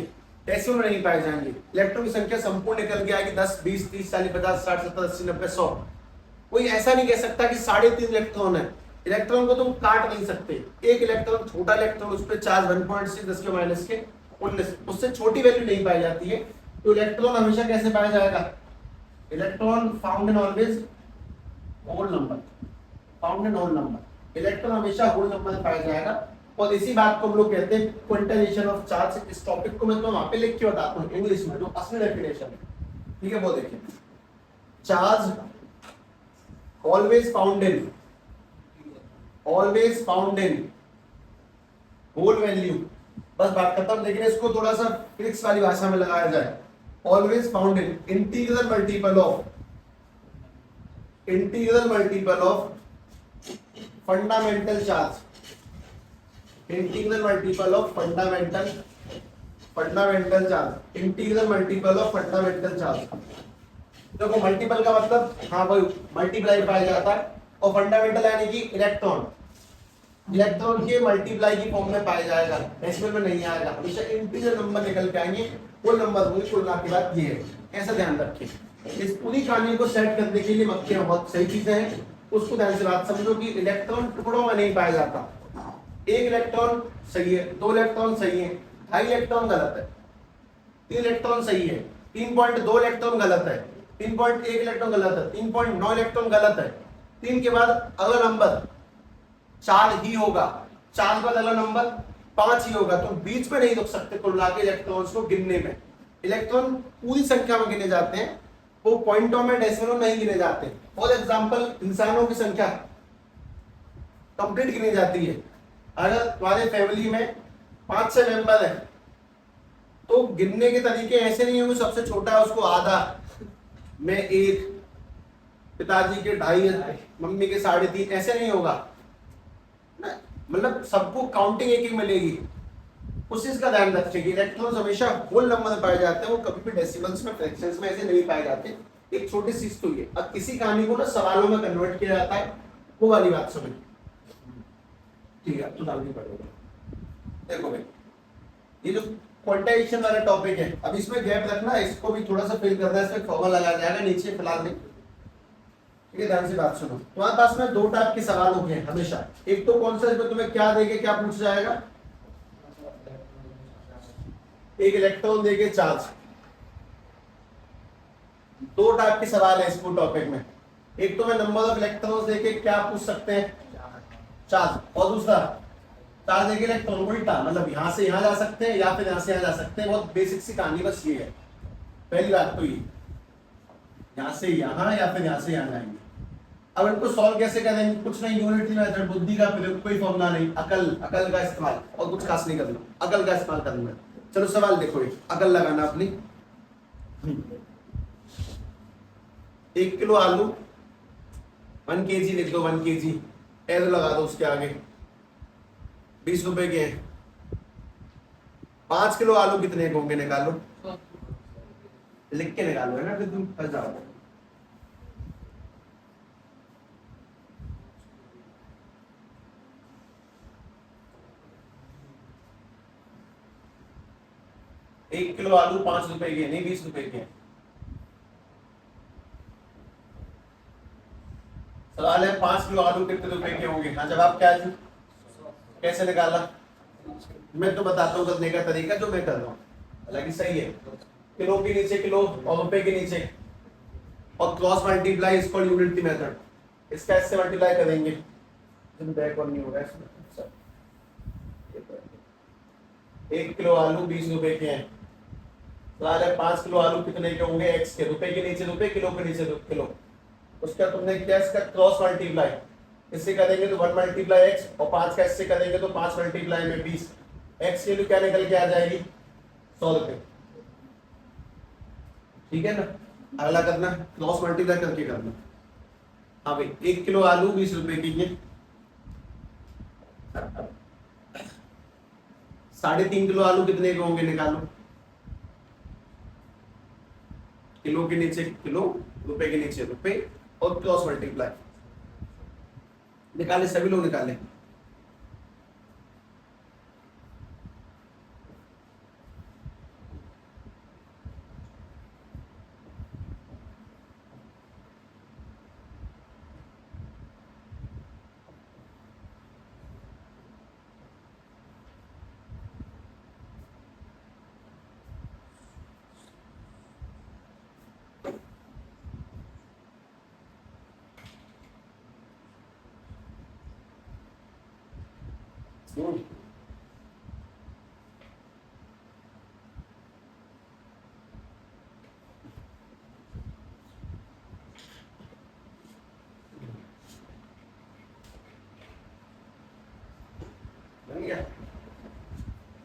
डेसिमल में नहीं पाए जाएंगे। इलेक्ट्रॉन की संख्या संपूर्ण निकल के आएगी 10 20 30 40 50 60 70 80 90 100। कोई ऐसा नहीं कह सकता कि 3.5 इलेक्ट्रॉन है। इलेक्ट्रॉन को तुम काट नहीं सकते, एक इलेक्ट्रॉन छोटा इलेक्ट्रॉन उस पर चार्ज 1.6 10 के माइनस के 19, उससे छोटी वैल्यू नहीं पाई जाती है। तो इलेक्ट्रॉन हमेशा कैसे पाया जाएगा, electron found in always whole number, found in whole number, electron हमेशा होल नंबर में पाया जाएगा। और इसी बात को हम लोग कहते हैं क्वांटाइजेशन ऑफ चार्ज। इस टॉपिक को मैं तो वहां पे लिख के बताता हूँ इंग्लिश में, जो असली डेफिनेशन है, ठीक है, वो देखिए, charge always found in whole value, बस बात खत्म। लेकिन इसको थोड़ा सा फिजिक्स वाली भाषा में लगाया जाए, always found in integral multiple of fundamental charge, integral multiple of fundamental charge, integral multiple of fundamental charge. देखो मल्टीपल का मतलब, हाँ भाई मल्टीप्लाई पाया जाता है, और फंडामेंटल यानी कि इलेक्ट्रॉन, इलेक्ट्रॉन के मल्टीप्लाई की फॉर्म में पाया जाएगा, डेसिमल में नहीं आएगा, हमेशा इंटीजर नंबर निकल के आएंगे, कुल नंबर होंगे, कुल मिला के बाद ये है, ऐसा ध्यान रखिए। इस पूरी कहानी को सेट करने के लिए मक्खियां बहुत सही चीजें हैं, उसको ध्यान से बात समझो कि इलेक्ट्रॉन टुकड़ों में नहीं पाया जाता, एक इलेक्ट्रॉन सही है, दो इलेक्ट्रॉन सही है, ढाई इलेक्ट्रॉन गलत है, तीन इलेक्ट्रॉन सही है, 3.2 इलेक्ट्रॉन गलत है, 3.1 इलेक्ट्रॉन गलत है, 3.9 इलेक्ट्रॉन गलत है, 3 के बाद अगला नंबर 4 ही होगा, 4 बाद अगला नंबर 5 ही होगा, तो बीच में नहीं रुक सकते कुल मिला के इलेक्ट्रॉन्स को गिनने में। इलेक्ट्रॉन पूरी संख्या में गिने जाते हैं, वो पॉइंटों में डेसिमल में नहीं गिने जाते। फॉर एग्जांपल इंसानों की संख्या कंप्लीट गिनी जाती है, अगर तुम्हारे फैमिली में 5-6 मेंबर है तो गिनने के तरीके ऐसे नहीं होंगे, सबसे छोटा है उसको आधा, मैं 1, पिताजी के 2.5, मम्मी के 3.5, ऐसे नहीं होगा, मतलब सबको काउंटिंग एक ही मिलेगी। उस चीज का ध्यान रखिए, इलेक्ट्रॉन्स हमेशा होल नंबर में पाए जाते हैं, वो कभी भी डेसिमल्स में, फ्रैक्शंस में ऐसे नहीं पाए जाते। एक छोटी चीज तो ये, अब किसी कहानी को ना सवालों में कन्वर्ट किया जाता है, वो वाली बात समझ, ठीक है, तो जल्दी पढ़ोगे। देखो भाई, ये जो क्वांटाइजेशन वाला टॉपिक है, अब इसमें गैप रखना, इसको भी थोड़ा सा फिल करना है, इसमें फॉर्मूला लगाया जाएगा नीचे, फिलहाल नहीं, ठीक है। ध्यान से बात सुनो, तुम्हारे पास में 2 टाइप के सवाल होंगे हमेशा, एक तो कौन सा, इसमें तुम्हें क्या देके क्या पूछा जाएगा, एक इलेक्ट्रॉन देके चार्ज, 2 टाइप के सवाल है इस टॉपिक में, एक तो मैं नंबर ऑफ इलेक्ट्रॉन्स देके क्या पूछ सकते हैं, चार्ज, और दूसरा चार्ज देके इलेक्ट्रॉन उल्टा, मतलब यहां से यहां जा सकते हैं या फिर यहां से यहां जा सकते हैं। बहुत बेसिक सी कहानी बस ये है, पहली बात तो ये, यहां से यहां या फिर यहां से यहां जाएंगे। अब इनको सॉल्व कैसे करेंगे, कुछ नहीं, यूनिटरी मेथड, बुद्धि का प्रयोग, कोई फॉर्मूला नहीं, अकल का इस्तेमाल, और कुछ खास नहीं करना, अकल का इस्तेमाल करना। चलो सवाल देखो, अकल लगाना अपनी। 1 किलो आलू, 1 kg लिख दो, 1 kg एरो लगा दो उसके आगे, 20 रुपए के हैं। 5 किलो आलू कितने के होंगे, निकालो, लिख के निकालो, है ना, फिर तुम फंस जाओगे। एक किलो आलू 5 रुपए के, नहीं 20 रुपए के। सवाल है 5 किलो आलू कितने रुपए के होंगे, हाँ जवाब क्या है, कैसे निकाला, मैं तो बताता हूँ करने का तरीका जो मैं कर रहा हूँ, हालांकि सही है। किलो के नीचे किलो और रुपए के नीचे, और cross multiply is called unity method, इसका इससे मल्टीप्लाई करेंगे, बैक और नहीं होगा इसमें। 1 किलो आलू 20 रुपए के हैं, सवाल है 5 किलो आलू कितने के होंगे, एक्स के, रुपए के नीचे रुपए, किलो के नीचे किलो, उसका तुमने किया इसका क्रॉस मल्टीप्लाई, इससे करेंगे तो 1 मल्टीप्लाई एक्स, और 5 का इससे करेंगे तो 5 मल्टीप्लाई में 20, एक्स की वैल्यू क्या निकल के आ जाएगी, 100 रुपए, ठीक है ना। अगला करना, क्रॉस मल्टीप्लाई करके करना। हाँ भाई, 1 किलो आलू 20 रुपए की है, 3.5 किलो आलू कितने के होंगे, निकालो, किलो के नीचे किलो, रुपए के नीचे रुपए, और क्रॉस मल्टीप्लाई, निकाले, सभी लोग निकाले।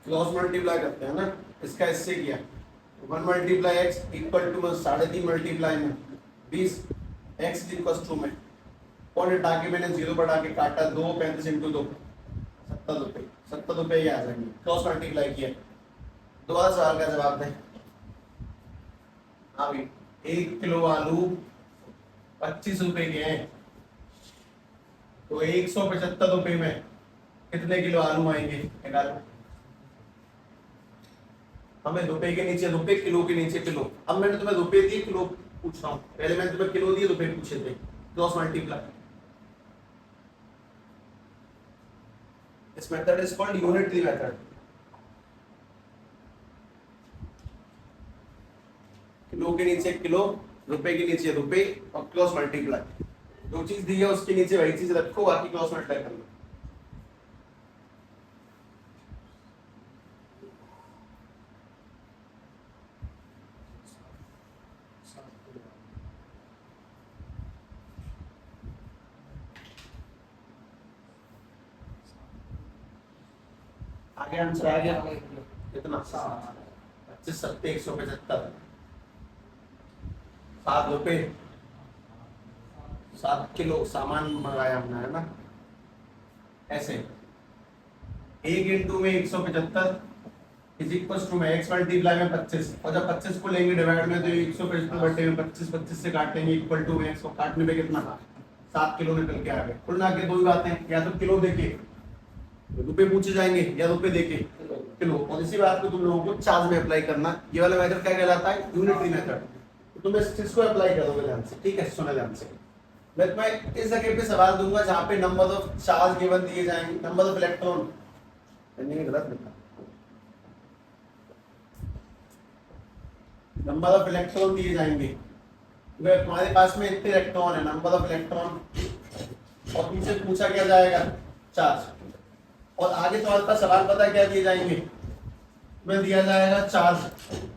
क्रॉस मल्टीप्लाई करते हैं ना, इसका इससे किया, 1 multiply x equal to 3.5 multiply में 20, एक्स इक्वल टू में कौन हटा के मैंने 0 बढ़ा के काटा, 2 35 इंटू 2 70 रुपए, 70 रुपए ये आ जाएंगे, क्रॉस मल्टीप्लाई किया। दोबारा सवाल का जवाब दें। हाँ भाई, 1 किलो आलू 25 रुपए के हैं, तो 175 रुपए में कितने किलो आलू आएंगे निकालो। हमें रुपए के नीचे रुपए, किलो के नीचे किलो। अब मैंने तुम्हें रुपए दिए, किलो पूछ रहा हूँ। पहले मैंने तुम्हें किलो दिए, रुपए पूछे थे। Cross multiply, this method is called unitary method. Kilo के नीचे किलो, रुपए के नीचे रुपए और क्रॉस मल्टीप्लाई। जो चीज दी है उसके नीचे वही चीज रखो, बाकी क्रॉस मल्टीप्लाई कर लो। आगे आंसर आ गया कितना? 25 सत्ते 175, 7 रुपए 7 किलो सामान मंगाया हमने, है ना। ऐसे 1 इंटू में 175 इज इक्वल टू में एक्स मल्टीप्लाई में 25, और जब 25 को लेंगे डिवाइड में तो 175 बटे में 25 से काटेंगे इक्वल टू में एक्स को काटने पे कितना 7 किलो निकल के आ गए। कुल ना के दो ही बातें, या तो किलो देके रुपए पूछे जाएंगे या रुपए देके किलो। और इसी बात को तुम लोगों को चार्ज में अप्लाई करना। ये वाला मेथड क्या कहलाता है? Unitary method. तो तुम इस चीज को अप्लाई करोगे ध्यान से, ठीक है? सुना ध्यान से। मैं तुम्हें इस जगह पे सवाल दूंगा जहां पे नंबर ऑफ चार्ज गिवन दिए जाएंगे, नंबर ऑफ इलेक्ट्रॉन, गलत लिखा, नंबर ऑफ इलेक्ट्रॉन दिए जाएंगे। तुम्हारे पास में इतने इलेक्ट्रॉन है, नंबर ऑफ इलेक्ट्रॉन, और तुमसे पूछा क्या जाएगा? चार्ज। और आगे तुम्हारे पास सवाल पता क्या दिए जाएंगे? तुम्हें दिया जाएगा चार्ज,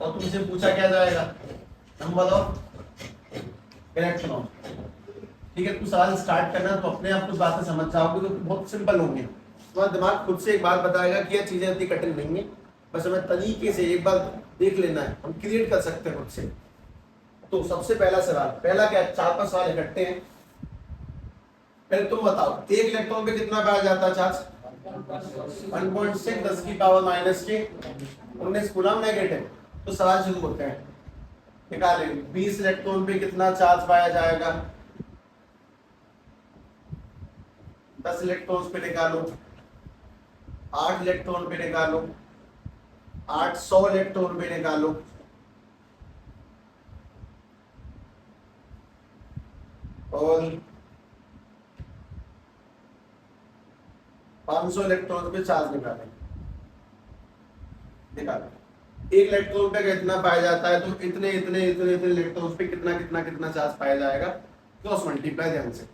और तुमसे पूछा क्या जाएगा? Number of electron. ठीक है, तुम सवाल स्टार्ट करना तो अपने आप कुछ बातें समझ जाओगे, तो बहुत सिंपल होंगे। तुम्हारा दिमाग खुद से एक बात बताएगा कि यह चीजें इतनी कठिन नहीं है, बस हमें तरीके से एक बार देख लेना है, हम क्रिएट कर सकते हैं खुद से। तो सबसे पहला सवाल, पहला क्या, 4-5 सवाल इकट्ठे हैं। पहले तुम बताओ, एक इलेक्ट्रॉन पे कितना पाया जाता है चार्ज? 1.6 10 की पावर माइनस के 19 कूलम नेगेटिव। तो सवाल शुरू होते हैं, निकालें 20 इलेक्ट्रॉन पे कितना चार्ज पाया जाएगा? 10 इलेक्ट्रॉन पे निकालो, 8 इलेक्ट्रॉन पे निकालो, 800 इलेक्ट्रॉन पे निकालो, और 500 इलेक्ट्रॉन पे चार्ज निकालें। निकालो, एक इलेक्ट्रॉन पे कितना पाया जाता है, तो इतने इतने इतने इतने इलेक्ट्रॉन पे कितना कितना कितना चार्ज पाया जाएगा। क्रॉस मल्टीप्लाई ध्यान से।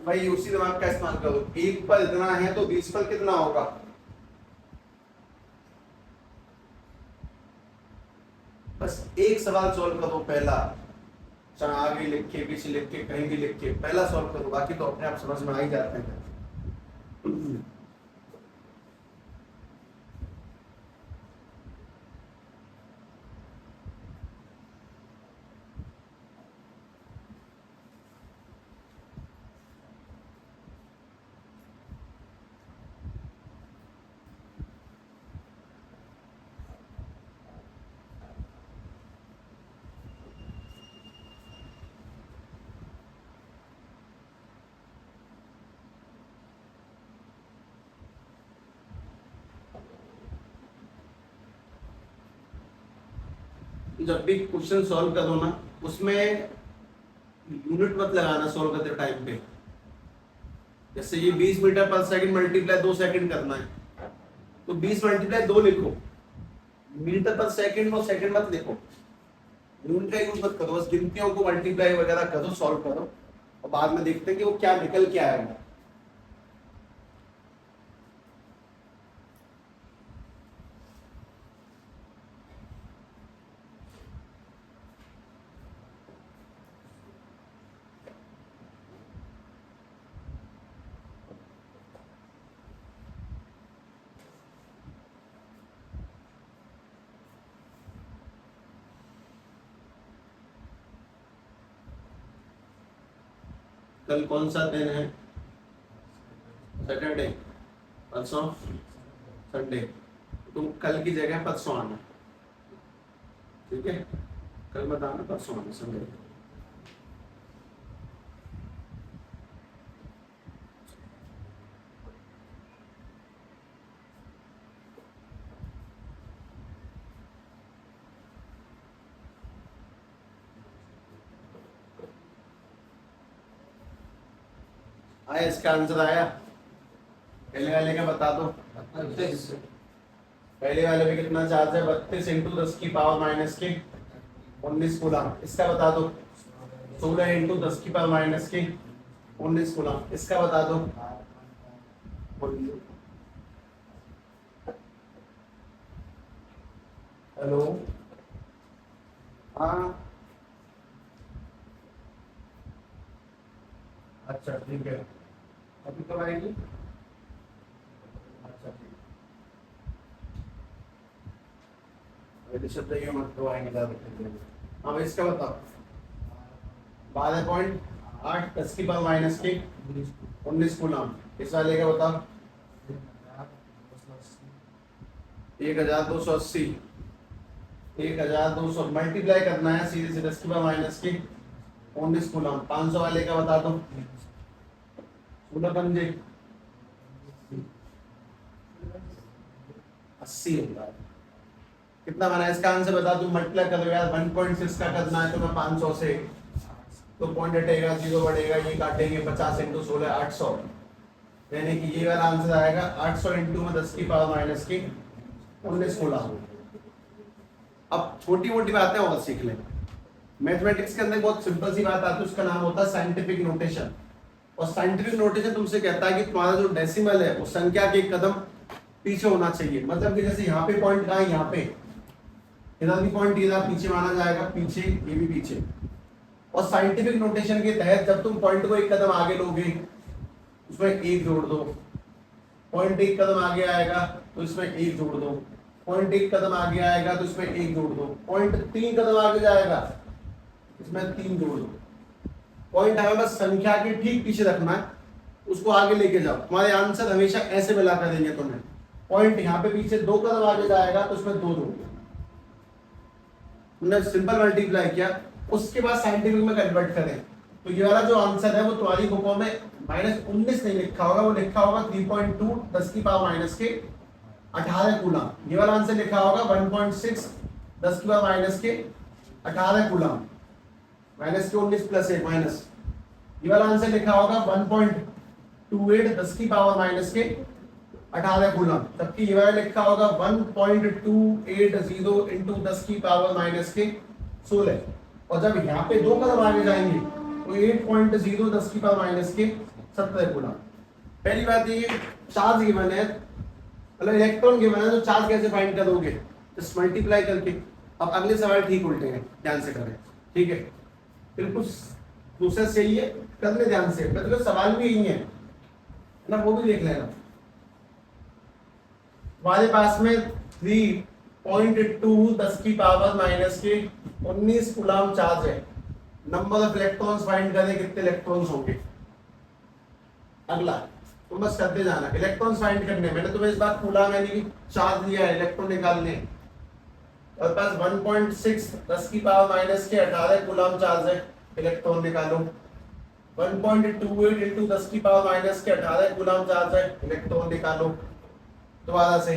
भाई उसी दिमाग का इस्तेमाल करो। एक पर इतना है तो 20 पर कितना होगा? बस एक सवाल सॉल्व करो पहला, चाहे आगे लिख के पीछे लिख के कहीं भी लिख के पहला सॉल्व करो, बाकी तो अपने आप समझ में आ ही जाते हैं। जब भी क्वेश्चन सॉल्व करो ना, उसमें यूनिट मत लगाना सॉल्व करते टाइम पे। जैसे ये 20 मीटर पर सेकंड मल्टीप्लाई 2 सेकंड करना है, तो 20 मल्टीप्लाई 2 लिखो, मीटर पर सेकंड और सेकंड मत लिखो। यूनिट का यूज मत करो, बस गिनतियों को मल्टीप्लाई वगैरह करो, सॉल्व करो, और बाद में देखते हैं कि वो क्या निकल के आएगा। कल कौन सा दिन है? सैटरडे। परसों संडे। तुम कल की जगह परसों आना, ठीक है? कल मत आना, परसों आना, संडे। आया इसका आंसर आया? पहले वाले का बता दो। 32। पहले वाले में कितना चार्ज है? 32 इंटू 10 की पावर माइनस के 19 कूलम। इसका बता दो। 16 इंटू 10 की पावर माइनस के 19 कूलम। इसका बता दो। हेलो, हाँ, अच्छा ठीक है। अभी कब आएगी? अच्छा ठीक है, अभी शब्द ये मत तो आएंगे ज़्यादा। हाँ, इसका बताओ। 12.8 10 की पावर माइनस की 19 कूलम। इस वाले का बताओ। 1280। 1200 मल्टीप्लाई करना है सीधे से 10 की पावर माइनस की 19 कूलम। 500 वाले का बता दो। 16 पंजे 80 होता है। कितना बना? इसका आंसर बता दो। मल्टीप्लाई करो यार, 1.6 का करना है तो मैं 500 से तो पॉइंट हटेगा, जीरो बढ़ेगा, ये काटेंगे। 50 इंटू 16 800, यानी कि ये वाला आंसर आएगा 800 इंटू में 10 की पावर माइनस की 19 कूलम। अब छोटी मोटी बातें और सीख लें। मैथमेटिक्स के अंदर बहुत सिंपल सी बात आती है, उसका नाम होता है साइंटिफिक नोटेशन। और साइंटिफिक नोटेशन तुमसे कहता है कि तुम्हारा जो डेसिमल है वो संख्या के एक कदम पीछे होना चाहिए। मतलब कि जैसे यहाँ पे पॉइंट कहाँ है, यहाँ पे इधर भी पॉइंट इधर पीछे माना जाएगा, पीछे ये भी पीछे। और साइंटिफिक नोटेशन के तहत जब तुम पॉइंट को एक कदम आगे लोगे उसमें एक जोड़ दो, पॉइंट एक कदम आगे आएगा तो इसमें एक जोड़ दो, पॉइंट एक कदम आगे आएगा तो इसमें एक जोड़ दो, पॉइंट 3 कदम आगे जाएगा इसमें 3 जोड़ दो। पॉइंट हमें बस संख्या के ठीक पीछे रखना है, उसको आगे लेके जाओ। तुम्हारे आंसर हमेशा ऐसे मिला कर देंगे तुम्हें। पॉइंट यहाँ पे पीछे 2 कदम आगे जाएगा तो उसमें 2 जोड़ दो। तुमने सिंपल मल्टीप्लाई किया, उसके बाद साइंटिफिक में कन्वर्ट करें तो ये वाला जो आंसर है वो तुम्हारी बुकों में -19 नहीं लिखा होगा, वो लिखा होगा 3.2 10 की पावर माइनस के 18 कूलम। ये वाला आंसर लिखा होगा 1.6 10 की पावर माइनस के 18 कूलम। माइनस के 19 प्लस 1 माइनस। ये वाला आंसर लिखा होगा 1.28 10 की पावर माइनस के 18 कूलम। जबकि ये वाला लिखा होगा 1.280 इंटू 10 की पावर माइनस के 16। और जब यहाँ पे 2 कदम आगे जाएंगे तो 8.0 10 की पावर माइनस के 17 कूलम। पहली बात ये चार्ज गिवन है, मतलब इलेक्ट्रॉन गिवन है, तो चार्ज कैसे फाइंड करोगे? जस्ट मल्टीप्लाई करके। अब अगले सवाल ठीक उल्टे हैं, ध्यान से करें, ठीक है? बिल्कुल प्रोसेस यही है, करने ध्यान से। मतलब सवाल भी यही है ना, वो भी देख लेना। हमारे पास में 3.2 10 की पावर माइनस के 19 कूलम चार्ज है। नंबर ऑफ इलेक्ट्रॉन्स फाइंड करें, कितने इलेक्ट्रॉन्स होंगे। अगला तुम बस करते जाना, इलेक्ट्रॉन्स फाइंड करने। मैंने तुम्हें इस बार कूलम यानी कि चार्ज दिया है, इलेक्ट्रॉन निकालने। और पास 1.6 10 की पावर माइनस के 18 कूलम चार्ज है, इलेक्ट्रॉन निकालो। 1.28 इंटू 10 की पावर माइनस के 18 कूलम चार्ज है, इलेक्ट्रॉन निकालो। दोबारा से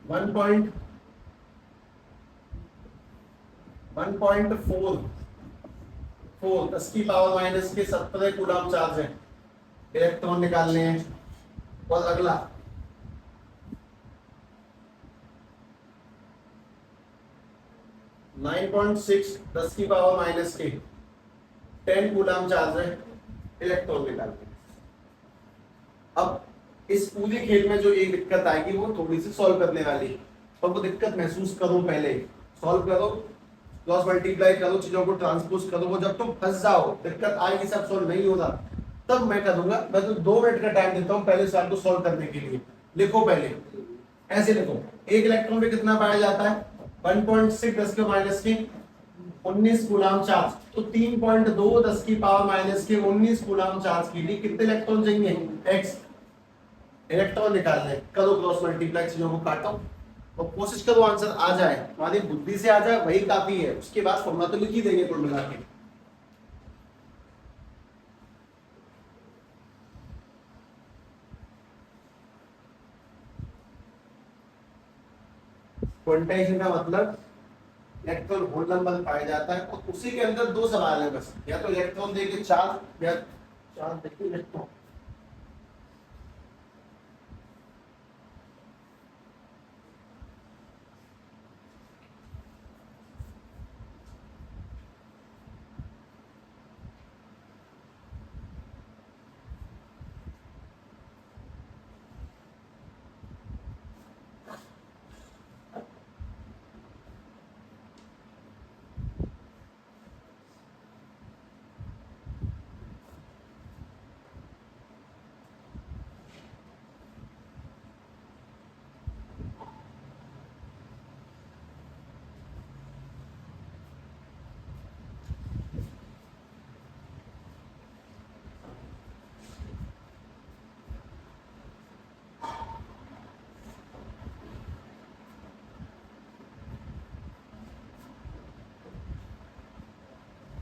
1.4 10 की पावर माइनस के 17 कूलम चार्ज है, इलेक्ट्रॉन निकालने हैं। और अगला 9.6 10 की पावर माइनस के 10 कूलम चार्ज है, इलेक्ट्रॉन निकालने। अब इस पूरे खेल में जो एक दिक्कत आएगी वो थोड़ी सी सॉल्व करने वाली, और वो दिक्कत महसूस करो, पहले सॉल्व करो, क्रॉस मल्टीप्लाई करो, चीजों को ट्रांसपोज करो। वो जब तुम फंस जाओ, दिक्कत आएगी, सब सॉल्व नहीं होगा, तब मैं करूंगा। मैं तो 2 मिनट का टाइम देता हूँ पहले सवाल को सॉल्व करने के लिए। लिखो पहले, ऐसे लिखो। एक इलेक्ट्रॉन में कितना पाया जाता है? 1.6 10 के माइनस के 19 कूलम चार्ज, तो 3.2 10 की पावर माइनस के 19 कूलम चार्ज के लिए कितने इलेक्ट्रॉन चाहिए? x इलेक्ट्रॉन निकालने, करो क्रॉस मल्टीप्लाई, चीजों को काटो और कोशिश करो आंसर आ जाए, तुम्हारी बुद्धि से आ जाए वही काफी है, उसके बाद फॉर्मूला तो लिख ही देंगे कुल मिला के। क्वांटाइजेशन का मतलब इलेक्ट्रॉन होल नंबर पाया जाता है और उसी के अंदर दो सवाल है बस, या तो इलेक्ट्रॉन देके चार्ज या चार्ज देके इलेक्ट्रॉन।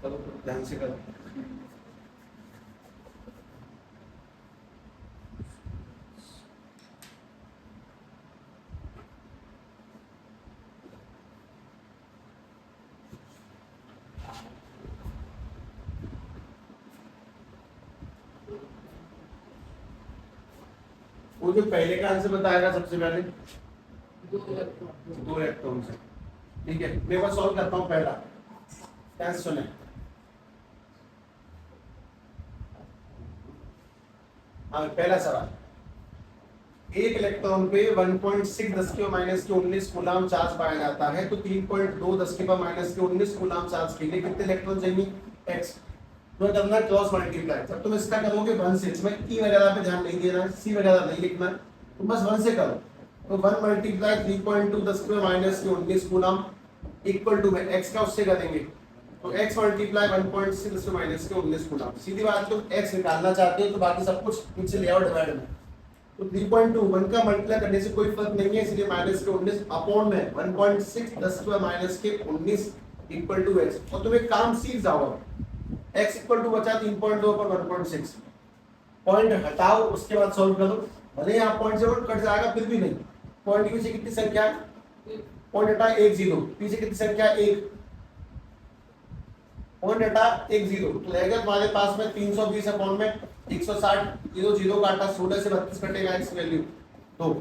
चलो ध्यान से करो। वो जो पहले का आंसर बताएगा सबसे पहले, दो इलेक्ट्रॉन से, ठीक है। मैं बस सॉल्व करता हूँ पहला, ध्यान से सुने। हाँ पहला सवाल, एक इलेक्ट्रॉन पे 1.6 10 के माइनस के 19 कूलम चार्ज पाया जाता है, तो 3.2 10 के माइनस के 19 कूलम चार्ज के लिए कितने इलेक्ट्रॉन चाहिए? x। तो करना है क्रॉस मल्टीप्लाई, जब तुम इसका करोगे 1 से, इसमें e वगैरह पे ध्यान नहीं देना है, c वगैरह नहीं लिखना है, तुम बस 1 से करो। तो 1 मल्टीप्लाई 3.2 10 के माइनस के 19 कूलम इक्वल टू में x का उससे करेंगे, तो x मल्टीप्लाई 1.6 10 के माइनस के 19 कूलम। सीधी बात, तुम x निकालना चाहते हो तो बाकी सब कुछ नीचे ले आओ डिवाइड में। तो 3.2 1 का मल्टीप्लाई करने से कोई फर्क नहीं है, इसलिए माइनस के 19 अपॉन में 1.6 10 के माइनस के 19 इक्वल टू x। और तुम एक काम सीख जाओ, x इक्वल टू बचा 3.2 पर 1.6, पॉइंट हटाओ उसके बाद सॉल्व करो। भले यहाँ पॉइंट से कट जाएगा फिर भी नहीं, पॉइंट के पीछे कितनी संख्या है? पॉइंट हटा 1 0, पीछे कितनी संख्या है? 1, पॉइंट हटा 1 0, तो रहेगा तुम्हारे पास में 320 अपॉन में 160, 0 0 काटा 16 से 32 कटेगा x वैल्यू 2,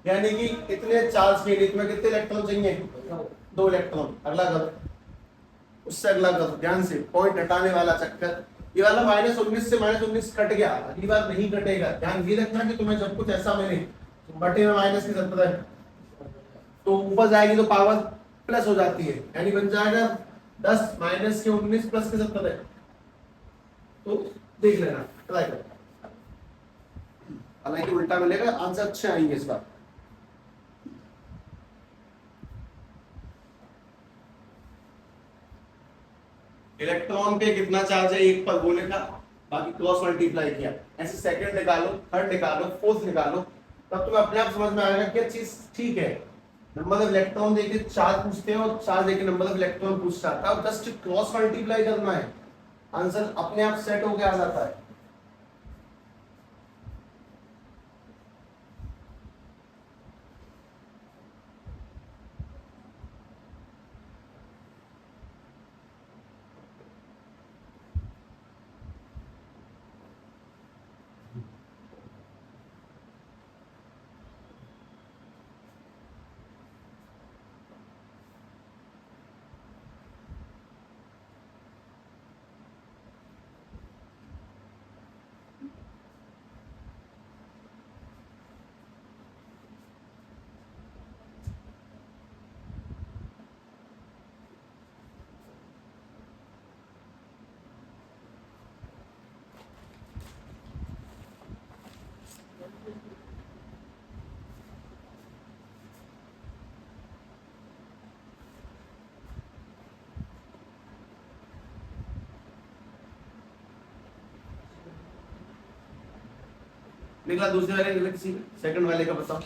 यानी कि इतने चार्ज के लिए तुम्हें कितने इलेक्ट्रॉन चाहिए? 2 इलेक्ट्रॉन। अगला करो, उससे अगला करो, ध्यान से, पॉइंट हटाने वाला चक्कर। ये वाला -19 से -19 कट गया, अगली बार नहीं कटेगा। ध्यान ये रखना कि तुम्हें जब कुछ ऐसा मिले तो बटे में माइनस की जरूरत है, तो ऊपर जाएगी तो पावर प्लस हो जाती है, यानी बन जाएगा 10 माइनस के 19 प्लस के 70 है। तो देख लेना, ट्राई करो, हालांकि उल्टा मिलेगा, आंसर अच्छे आएंगे इस बार। इलेक्ट्रॉन पे कितना चार्ज है एक पर, वो लिखा, बाकी क्रॉस मल्टीप्लाई किया। ऐसे सेकंड निकालो, थर्ड निकालो, फोर्थ निकालो, तब तुम्हें अपने आप समझ में आएगा कि चीज ठीक है। नंबर ऑफ इलेक्ट्रॉन देके चार्ज पूछते हैं और चार्ज देके नंबर ऑफ इलेक्ट्रॉन पूछ जाता है, और जस्ट क्रॉस मल्टीप्लाई करना है, आंसर अपने आप सेट होके आ जाता है। निकला दूसरे वाले निकला, किसी सेकंड वाले का बताओ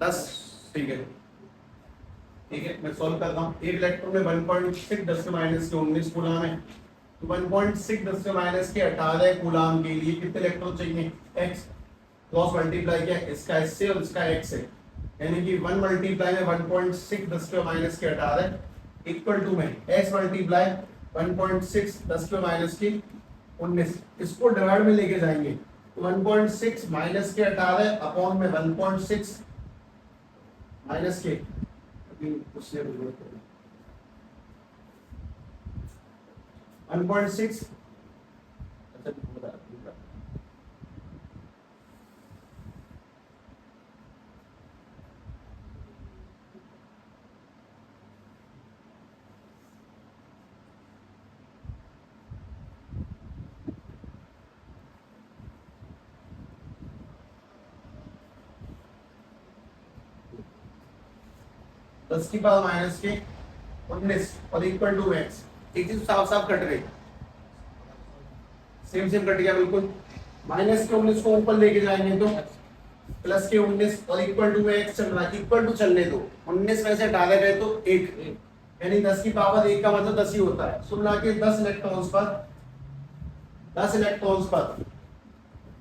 10। ठीक है ठीक है, मैं सॉल्व करता हूँ। एक इलेक्ट्रॉन में 1.6 10 के माइनस के 19 कूलाम है, तो 1.6 10 के माइनस के 18 कूलाम के लिए कितने इलेक्ट्रॉन चाहिए? x क्रॉस मल्टीप्लाई किया इसका s से और इसका x से, यानी कि 1 मल्टीप्लाई में 1.6 10 के माइनस के 18 इक्वल टू में x मल्टीप्लाई 1.6 10 के माइनस की 19, इसको डिवाइड में लेके जाएंगे तो 1.6 माइनस के 18 अपॉन में 1.6 माइनस के उससे 1.6 10 की पावर माइनस के 19 और इक्वल टू एक्स। एक चीज साफ साफ कट गई, सेम सेम कट गया बिल्कुल। माइनस के 19 को ऊपर लेके जाएंगे तो प्लस के 19 और इक्वल टू एक्स चल रहा है, इक्वल टू चलने दो। 19 में से डाले गए तो 1, यानी 10 की पावर 1 का मतलब 10 ही होता है। सुन ला के 10 इलेक्ट्रॉन्स पर 10 इलेक्ट्रॉन्स पर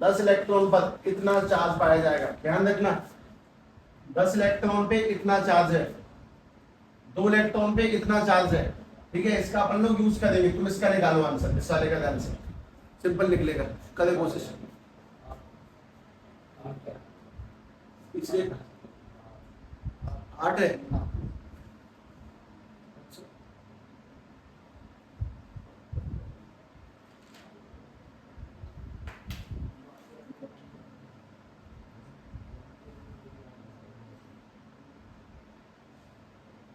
10 इलेक्ट्रॉन पर कितना चार्ज पाया जाएगा? ध्यान रखना 10 इलेक्ट्रॉन पे कितना चार्ज है, 2 इलेक्ट्रॉन पे कितना चार्ज है। ठीक है, इसका अपन लोग यूज करेंगे। तुम इसका निकालो आंसर, इस वाले का आंसर सिंपल निकलेगा। करे कोशिश, इसलिए 8 है।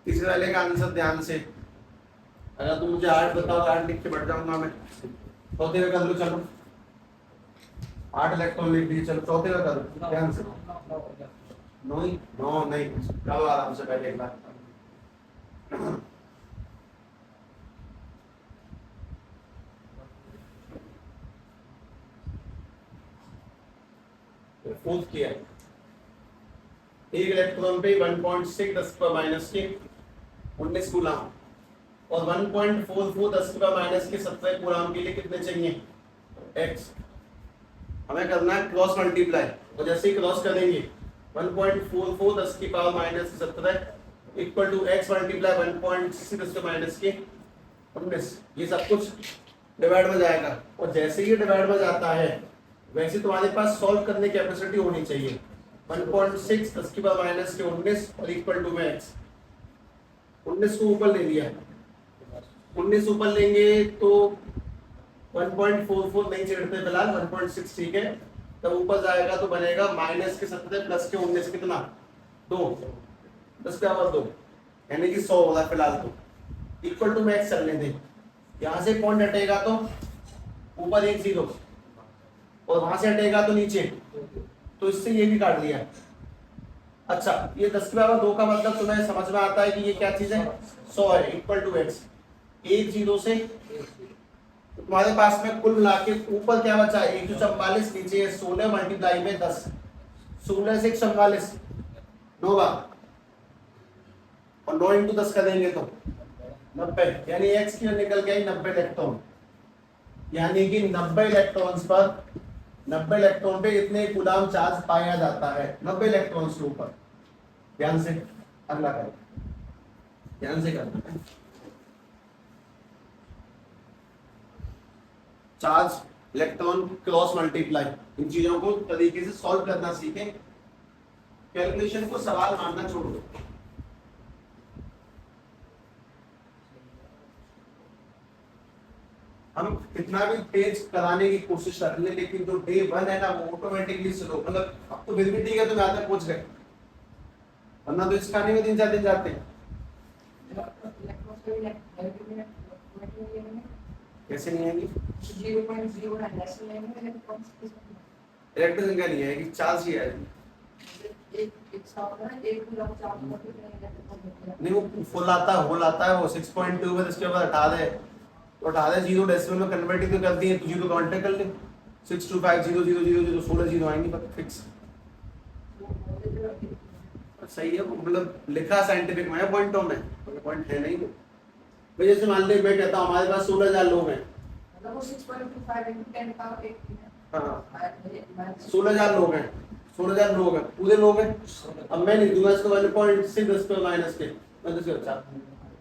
तीसरे वाले का आंसर ध्यान से, अगर तुम मुझे 8 बताओ 8 लिख के बैठ जाऊंगा मैं। चौथे का कर लो, चलो 8 इलेक्ट्रॉन लिख लीजिए। चलो चौथे का करो ध्यान से। नो नहीं, करो आराम से पहले एक बार। फोर्थ किया है, एक इलेक्ट्रॉन पे 1.6 10 की पावर माइनस के 19 कूलाम और 1.44 10 की पावर माइनस के 17 कूलाम के लिए कितने चाहिए? x। हमें करना है क्रॉस मल्टीप्लाई, और जैसे ही क्रॉस करेंगे 1.44 10 की पावर माइनस के 17 इक्वल टू x मल्टीप्लाई 1.6 10 की माइनस के 19। ये सब कुछ डिवाइड में जाएगा, और जैसे ही डिवाइड में जाता है वैसे तुम्हारे पास सॉल्व करने की कैपेसिटी होनी चाहिए। 1.6 10 की पावर माइनस के 19 और इक्वल टू में x। 19 को ऊपर ले लिया, 19 ऊपर लेंगे तो 1.44 नहीं छेड़ते फिलहाल, 1.6 ठीक है। तब ऊपर जाएगा तो बनेगा माइनस के 17 प्लस के 19 कितना? 2, 10 के पावर 2, यानी कि 100 होगा फिलहाल। तो इक्वल टू मैक्स चलने दें, यहाँ से पॉइंट हटेगा तो ऊपर 1 0 और वहां से हटेगा तो नीचे, तो इससे ये भी काट दिया। अच्छा, ये 10 के पावर 2 का मतलब तुम्हें समझ में आता है कि ये क्या चीज है? 100 है, इक्वल टू एक्स। 1 0 से तो तुम्हारे पास में कुल मिला के ऊपर क्या बचा? 144, नीचे 16 मल्टीप्लाई में 10, 16 से 144 9 बार, और 9 इंटू 10 करेंगे तो 90, यानी एक्स की निकल गई 90 इलेक्ट्रॉन। यानी कि 90 इलेक्ट्रॉन्स पर 90 इलेक्ट्रॉन पे इतने कूलाम चार्ज पाया जाता है, 90 इलेक्ट्रॉन्स के ऊपर। ध्यान से अगला करें, ध्यान से करना है। चार्ज, इलेक्ट्रॉन, क्रॉस मल्टीप्लाई, इन चीजों को तरीके से सॉल्व करना सीखें। कैलकुलेशन को सवाल मानना छोड़ दो। हम कितना भी तेज कराने की कोशिश कर लें, लेकिन जो डे 1 है ना वो ऑटोमेटिकली स्लो, मतलब अब तो फिर भी ठीक है, तो मैं पहुंच गए, वरना तो इस कहानी में 3-4 दिन जाते हैं। कैसे नहीं आएगी? 0.0 इलेक्ट्रिसिटी का नहीं आएगी, चार्ज ही आएगी। नहीं वो फुल आता है वो 6.2 पर, इसके बाद 18 0 डेसिमल में कन्वर्ट ही तो कर दिए, तो 0 काउंट कर ले। 6250000 16 जीरो आएंगे पर फिक्स सही है, मतलब लिखा साइंटिफिक में पॉइंटों में, पॉइंट है नहीं तो भाई जैसे मान ले मैं कहता हूँ हमारे पास 16,000 लोग हैं, मतलब वो 6.25 into 10 power 8 है। हाँ 16,000 लोग हैं, 16,000 लोग हैं, पूरे लोग हैं। अब मैं लिख दूंगा इसको 1.6 10 पे माइनस के, मतलब से अच्छा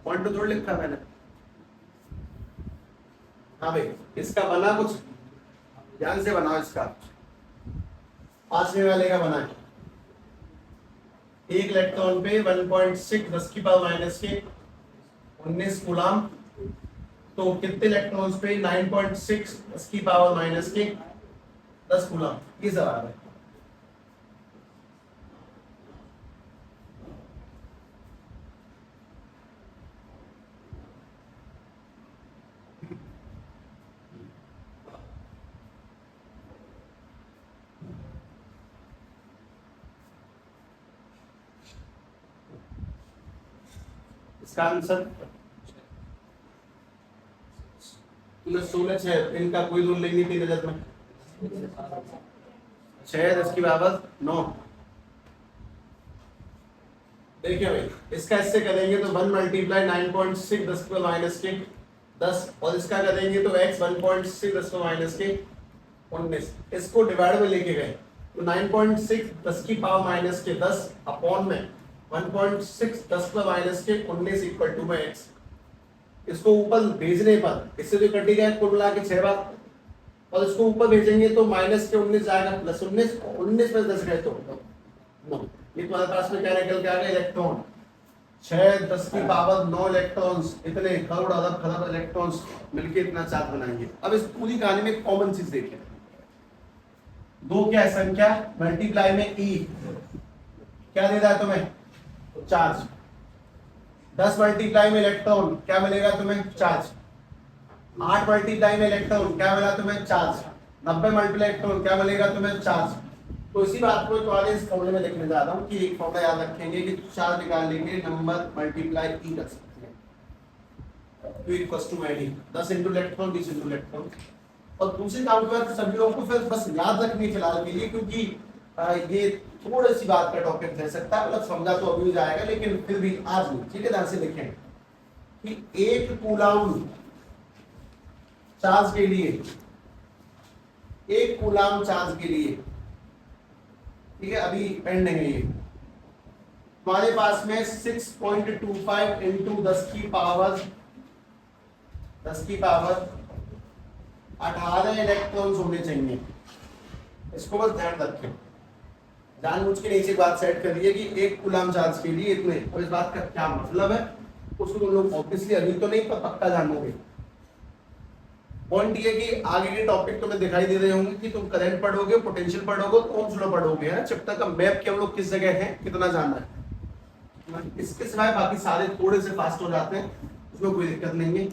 पॉइंट तो थोड़ा लिखा मैंने। हाँ भाई इसका बना कुछ, ध्यान से बनाओ इसका, पांचवें वाले का बना है, एक इलेक्ट्रॉन पे 1.6 10 की पावर माइनस के 19 कूलम, तो कितने इलेक्ट्रॉन्स पे 9.6 10 की पावर माइनस के 10 कूलम, ये सवाल है। इसका आंसर तुम्हें 16 6 इनका कोई रूल नहीं है 3000 में, 6 10 की पावर 9। देखिए भाई इसका इससे करेंगे तो 1 मल्टीप्लाई 9.6 10 की पावर माइनस के 10, और इसका करेंगे तो x 1.6 10 की पावर माइनस के 19, इसको डिवाइड में लेके गए तो 9.6 10 की पावर माइनस के 10 अपॉन में 1.6 10 पर माइनस के 19 इक्वल टू में x, इसको ऊपर भेजने पर इससे जो कटी गया कुल मिला के 6 बार, और इसको ऊपर भेजेंगे तो माइनस के 19 जाएगा प्लस 19, 19 में 10 गए तो 9, ये तुम्हारे पास में क्या निकल के आ गया इलेक्ट्रॉन, 6 10 की पावर 9 इलेक्ट्रॉन्स, इतने करोड़ अरब खरब इलेक्ट्रॉन्स मिलके इतना चार्ज बनाएंगे। अब इस पूरी कहानी में कॉमन चीज देखिए, दो क्या है संख्या मल्टीप्लाई में e क्या दे रहा है तुम्हें चार्ज, 10 मल्टीप्लाई में इलेक्ट्रॉन क्या मिलेगा तुम्हें चार्ज, 8 मल्टीप्लाई में इलेक्ट्रॉन क्या मिला तुम्हें चार्ज, 90 मल्टीप्लाई इलेक्ट्रॉन क्या मिलेगा तुम्हें चार्ज। तो इसी बात को तुम्हारे इस फॉर्मूले में लिखने जा रहा हूँ कि एक फॉर्मूला याद रखेंगे कि चार्ज निकाल लेंगे नंबर मल्टीप्लाई ई कर सकते हैं, Q इक्वल्स टू एडी 10 इनटू इलेक्ट्रॉन 20 इनटू इलेक्ट्रॉन। और दूसरी काम पर सभी लोगों को फिर बस याद रखनी फिलहाल के लिए, क्योंकि ये थोड़ी सी बात का टॉपिक रह सकता है, मतलब समझा तो अभी जाएगा लेकिन फिर भी आज नहीं, ठीक है ध्यान से देखें कि एक कूलम चार्ज के लिए, एक कूलम चार्ज के लिए, ठीक है अभी पेंडिंग है ये, हमारे पास में 6.25 इंटू 10 की पावर 18 इलेक्ट्रॉन्स होने चाहिए, इसको बस ध्यान रखें, जानबूझ के नीचे बात सेट करिए कि एक कूलम चार्ज के लिए इतने, और इस बात का क्या मतलब है उसको तुम लोग ऑब्वियसली अभी तो नहीं पर पक्का जानोगे। पॉइंट ये कि आगे के टॉपिक तुम्हें दिखाई दे रहे होंगे कि तुम करंट पढ़ोगे, पोटेंशियल पढ़ोगे, तो ओम्स लॉ पढ़ोगे, है चैप्टर का मैप के हम लोग किस जगह है कितना जानना है, इसके सिवाय बाकी सारे थोड़े से फास्ट हो जाते हैं, उसमें कोई दिक्कत नहीं है,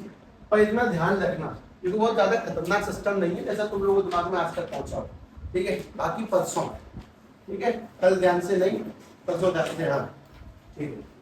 पर इतना ध्यान रखना क्योंकि बहुत ज्यादा खतरनाक सिस्टम नहीं है जैसा तुम लोगों के दिमाग में आज तक पहुंचा, ठीक है। बाकी परसों, ठीक है, कल ध्यान से नहीं, परसों ध्यान से, हाँ ठीक है।